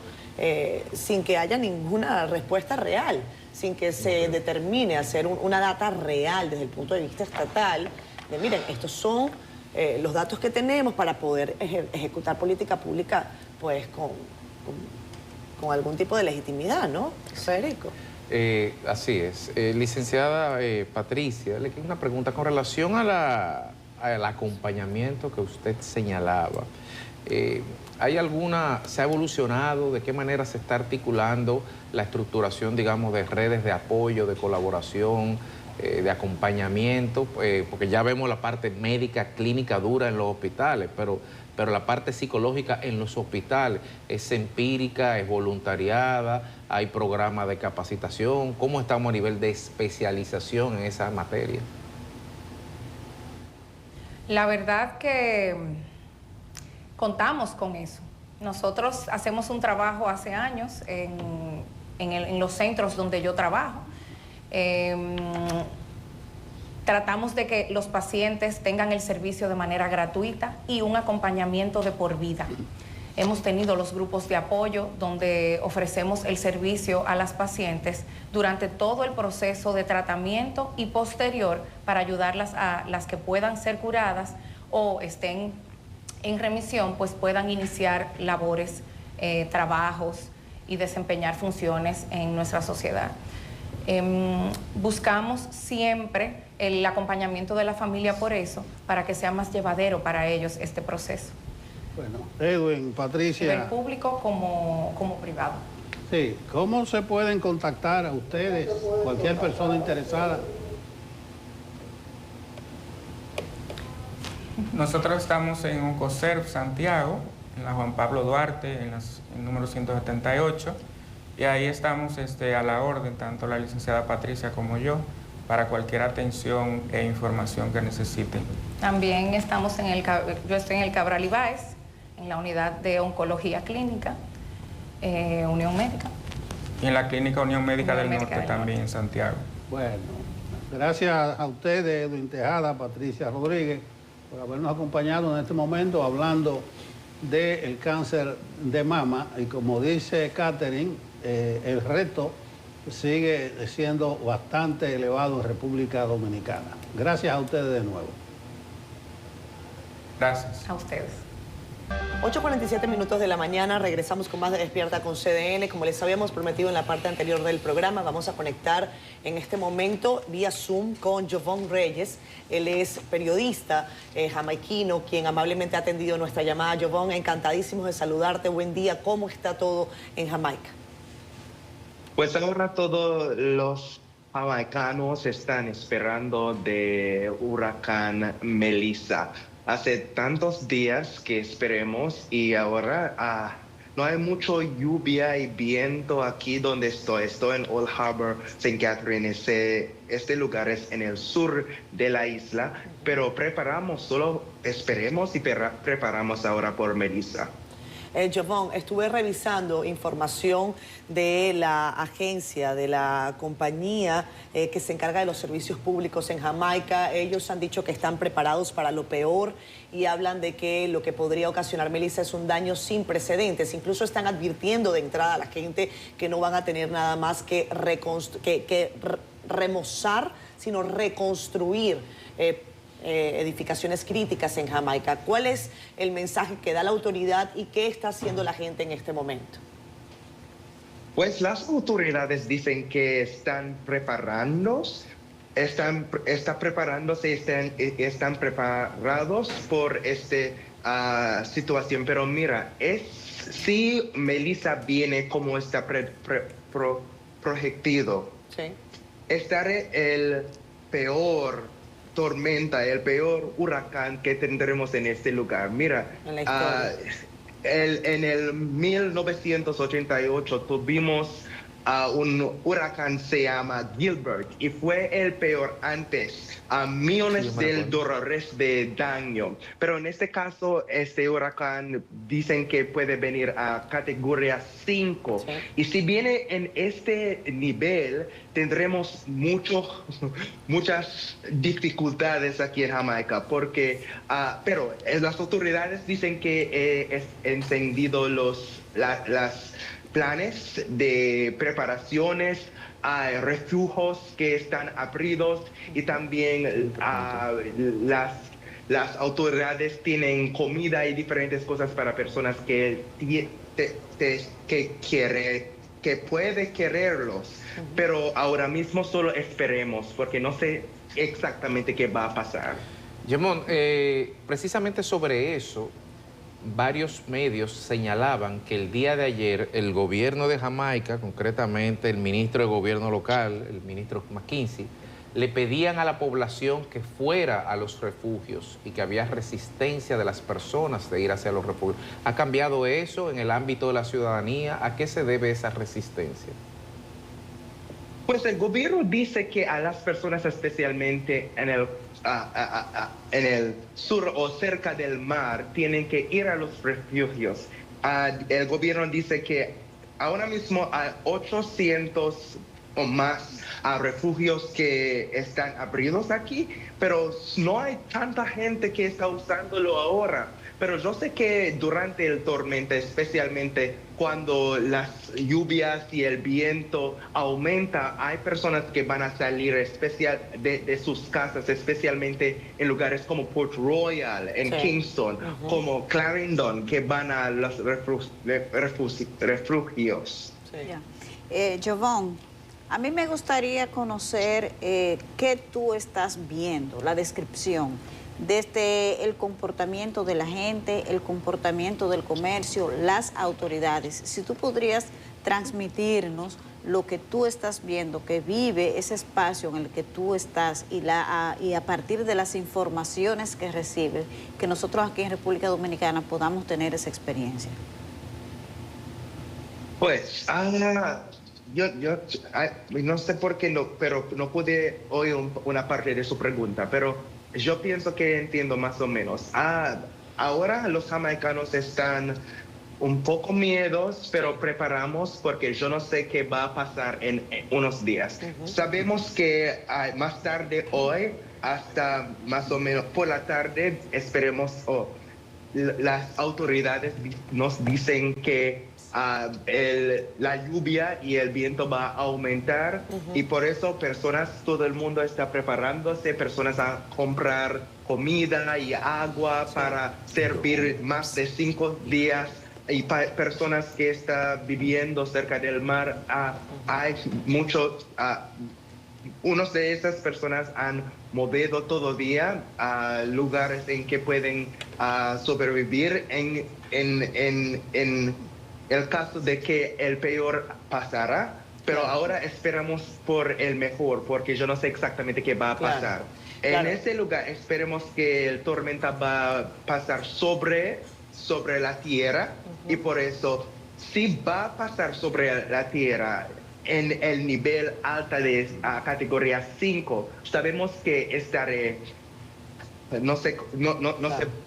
sin que haya ninguna respuesta real, sin que se determine hacer una data real desde el punto de vista estatal, de miren, estos son los datos que tenemos para poder ejecutar política pública pues con algún tipo de legitimidad, ¿no, Federico? Así es. Licenciada Patricia, le quiero una pregunta con relación al acompañamiento que usted señalaba. ¿Se ha evolucionado? ¿De qué manera se está articulando la estructuración, digamos, de redes de apoyo, de colaboración, de acompañamiento? Porque ya vemos la parte médica, clínica dura en los hospitales, pero la parte psicológica en los hospitales es empírica, es voluntariada, hay programas de capacitación. ¿Cómo estamos a nivel de especialización en esa materia? La verdad que contamos con eso. Nosotros hacemos un trabajo hace años en los centros donde yo trabajo. Tratamos de que los pacientes tengan el servicio de manera gratuita y un acompañamiento de por vida. Hemos tenido los grupos de apoyo donde ofrecemos el servicio a las pacientes durante todo el proceso de tratamiento y posterior para ayudarlas a las que puedan ser curadas o estén en remisión, pues puedan iniciar labores, trabajos y desempeñar funciones en nuestra sociedad. Buscamos siempre el acompañamiento de la familia por eso, para que sea más llevadero para ellos este proceso. Bueno, Edwin, Patricia. A nivel público como privado. Sí, ¿cómo se pueden contactar a ustedes, cualquier persona interesada? Nosotros estamos en Oncoserv Santiago, en la Juan Pablo Duarte, en el número 178, y ahí estamos a la orden, tanto la licenciada Patricia como yo, para cualquier atención e información que necesiten. También estamos yo estoy en el Cabral Ibáez, en la unidad de oncología clínica, Unión Médica. Y en la clínica Unión Médica del Norte también, en Santiago. Bueno, gracias a ustedes, Edwin Tejada, Patricia Rodríguez, por habernos acompañado en este momento hablando del cáncer de mama. Y como dice Catherine, el reto sigue siendo bastante elevado en República Dominicana. Gracias a ustedes de nuevo. Gracias. A ustedes. 8:47 minutos de la mañana, regresamos con más de Despierta con CDN. Como les habíamos prometido en la parte anterior del programa, vamos a conectar en este momento vía Zoom con Jovon Reyes. Él es periodista jamaiquino, quien amablemente ha atendido nuestra llamada. Jovon, encantadísimos de saludarte. Buen día. ¿Cómo está todo en Jamaica? Pues ahora todos los jamaicanos están esperando de huracán Melissa. Hace tantos días que esperemos y ahora no hay mucho lluvia y viento aquí donde estoy. Estoy en Old Harbor, St. Catherine. Este lugar es en el sur de la isla, pero solo esperemos y preparamos ahora por Melissa. Jovon, estuve revisando información de la agencia, de la compañía que se encarga de los servicios públicos en Jamaica. Ellos han dicho que están preparados para lo peor y hablan de que lo que podría ocasionar Melissa es un daño sin precedentes. Incluso están advirtiendo de entrada a la gente que no van a tener nada más que remozar, sino reconstruir edificaciones críticas en Jamaica. ¿Cuál es el mensaje que da la autoridad y qué está haciendo la gente en este momento? Pues las autoridades dicen que están preparándose, están preparados por esta situación. Pero mira, si Melissa viene como está proyectado, sí, estará el peor tormenta, el peor huracán que tendremos en este lugar. Mira, en el 1988 tuvimos un huracán se llama Gilbert y fue el peor antes, a millones de dólares de daño. Pero en este caso, este huracán dicen que puede venir a categoría 5. Sí. Y si viene en este nivel, tendremos muchas dificultades aquí en Jamaica, porque, pero las autoridades dicen que es encendido las planes de preparaciones, hay refugios que están abridos y también las autoridades tienen comida y diferentes cosas para personas que puede quererlos. Pero ahora mismo solo esperemos porque no sé exactamente qué va a pasar. Jovon, precisamente sobre eso, varios medios señalaban que el día de ayer el gobierno de Jamaica, concretamente el ministro de gobierno local, el ministro McKinsey, le pedían a la población que fuera a los refugios y que había resistencia de las personas de ir hacia los refugios. ¿Ha cambiado eso en el ámbito de la ciudadanía? ¿A qué se debe esa resistencia? Pues el gobierno dice que a las personas, especialmente en el sur o cerca del mar, tienen que ir a los refugios. El gobierno dice que ahora mismo hay 800 o más refugios que están abridos aquí, pero no hay tanta gente que está usándolo ahora. Pero yo sé que durante el tormenta, especialmente cuando las lluvias y el viento aumenta, hay personas que van a salir de sus casas, especialmente en lugares como Port Royal, en Kingston, como Clarendon, que van a los refugios. Jovon, a mí me gustaría conocer qué tú estás viendo, la descripción desde el comportamiento de la gente, el comportamiento del comercio, las autoridades. Si tú podrías transmitirnos lo que tú estás viendo, que vive ese espacio en el que tú estás y a partir de las informaciones que recibes, que nosotros aquí en República Dominicana podamos tener esa experiencia. Pues, yo no sé por qué, pero no pude oír una parte de su pregunta, pero yo pienso que entiendo más o menos. Ahora los jamaicanos están un poco miedos, pero preparamos porque yo no sé qué va a pasar en unos días. Sabemos que más tarde hoy, hasta más o menos por la tarde, esperemos, las autoridades nos dicen que la lluvia y el viento va a aumentar y por eso todo el mundo está preparándose, personas a comprar comida y agua para servir más de 5 días y personas que están viviendo cerca del mar. Hay muchos, unos de esas personas han movido todavía a lugares en que pueden sobrevivir en el caso de que el peor pasará, pero ahora esperamos por el mejor, porque yo no sé exactamente qué va a pasar. En ese lugar esperemos que el tormenta va a pasar sobre la tierra y por eso si va a pasar sobre la Tierra en el nivel alta de categoría 5, sabemos que estaré, no se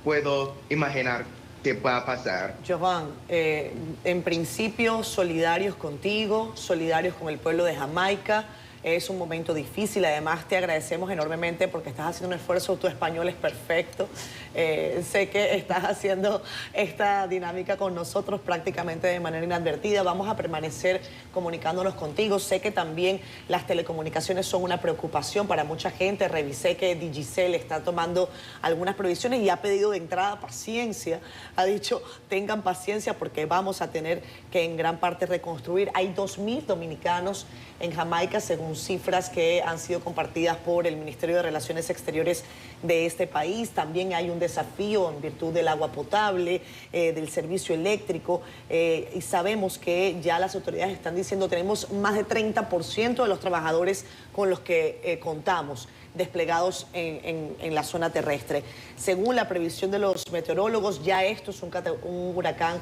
puedo imaginar qué va a pasar. Jovan, en principio solidarios contigo, solidarios con el pueblo de Jamaica. Es un momento difícil, además te agradecemos enormemente porque estás haciendo un esfuerzo, tu español es perfecto. Sé que estás haciendo esta dinámica con nosotros prácticamente de manera inadvertida. Vamos a permanecer comunicándonos contigo. Sé que también las telecomunicaciones son una preocupación para mucha gente. Revisé que Digicel está tomando algunas previsiones y ha pedido de entrada paciencia. Ha dicho, tengan paciencia porque vamos a tener que en gran parte reconstruir. Hay 2.000 dominicanos en Jamaica, según cifras que han sido compartidas por el Ministerio de Relaciones Exteriores de este país. También hay un desafío en virtud del agua potable, del servicio eléctrico, y sabemos que ya las autoridades están diciendo tenemos más de 30% de los trabajadores con los que contamos desplegados en la zona terrestre. Según la previsión de los meteorólogos, ya esto es un huracán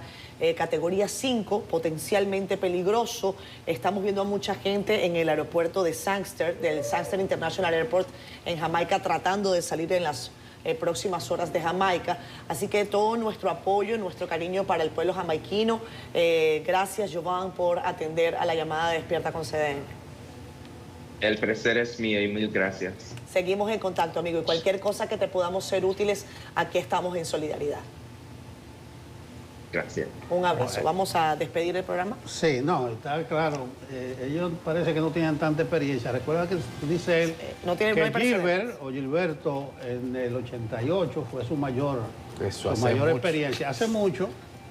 categoría 5, potencialmente peligroso. Estamos viendo a mucha gente en el aeropuerto de Sangster, del Sangster International Airport en Jamaica, tratando de salir en las próximas horas de Jamaica. Así que todo nuestro apoyo, nuestro cariño para el pueblo jamaiquino. Gracias, Jovan, por atender a la llamada de Despierta con CDN. El placer es mío y mil gracias. Seguimos en contacto, amigo, y cualquier cosa que te podamos ser útiles, aquí estamos en solidaridad. Gracias. Un abrazo. ¿Vamos a despedir el programa? Sí, no, está claro. Ellos parece que no tienen tanta experiencia. Recuerda que dice él Gilberto en el 88 fue su mayor experiencia. Hace mucho,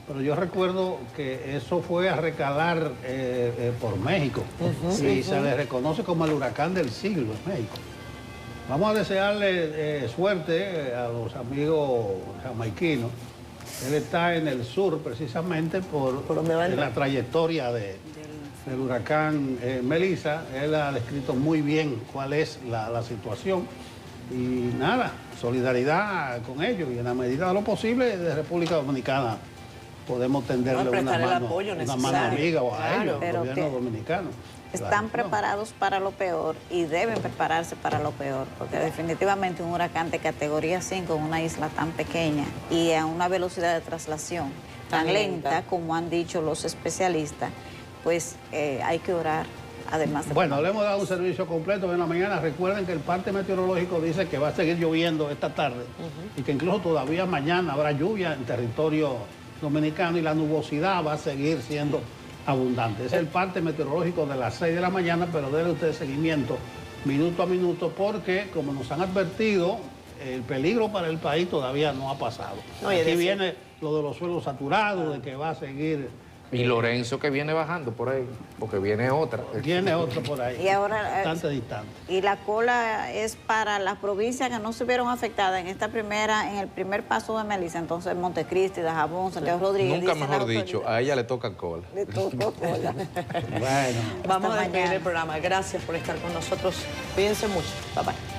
pero yo recuerdo que eso fue a recalar por México. Y se le reconoce como el huracán del siglo en México. Vamos a desearle suerte a los amigos jamaiquinos. Él está en el sur precisamente por la trayectoria del huracán Melissa. Él ha descrito muy bien cuál es la situación. Y nada, solidaridad con ellos. Y en la medida de lo posible, de República Dominicana podemos tenderle una mano amiga a ellos, al gobierno dominicano. Están preparados para lo peor y deben prepararse para lo peor, porque definitivamente un huracán de categoría 5 en una isla tan pequeña y a una velocidad de traslación tan lenta como han dicho los especialistas, pues hay que orar. Además bueno, le hemos dado un servicio completo en la mañana. Recuerden que el parte meteorológico dice que va a seguir lloviendo esta tarde y que incluso todavía mañana habrá lluvia en territorio dominicano y la nubosidad va a seguir siendo abundante. Es el parte meteorológico de las 6 de la mañana, pero denle usted seguimiento minuto a minuto porque, como nos han advertido, el peligro para el país todavía no ha pasado. Aquí viene lo de los suelos saturados, de que va a seguir... Y Lorenzo que viene bajando por ahí, porque viene otra. Viene otra por ahí, y ahora, bastante distante. Y la cola es para las provincias que no se vieron afectadas en el primer paso de Melissa, entonces Montecristi, Dajabón, Santiago Rodríguez. Nunca mejor dicho, a ella le toca cola. Le tocó cola. Bueno, vamos a despedir el programa. Gracias por estar con nosotros. Cuídense mucho. Bye bye.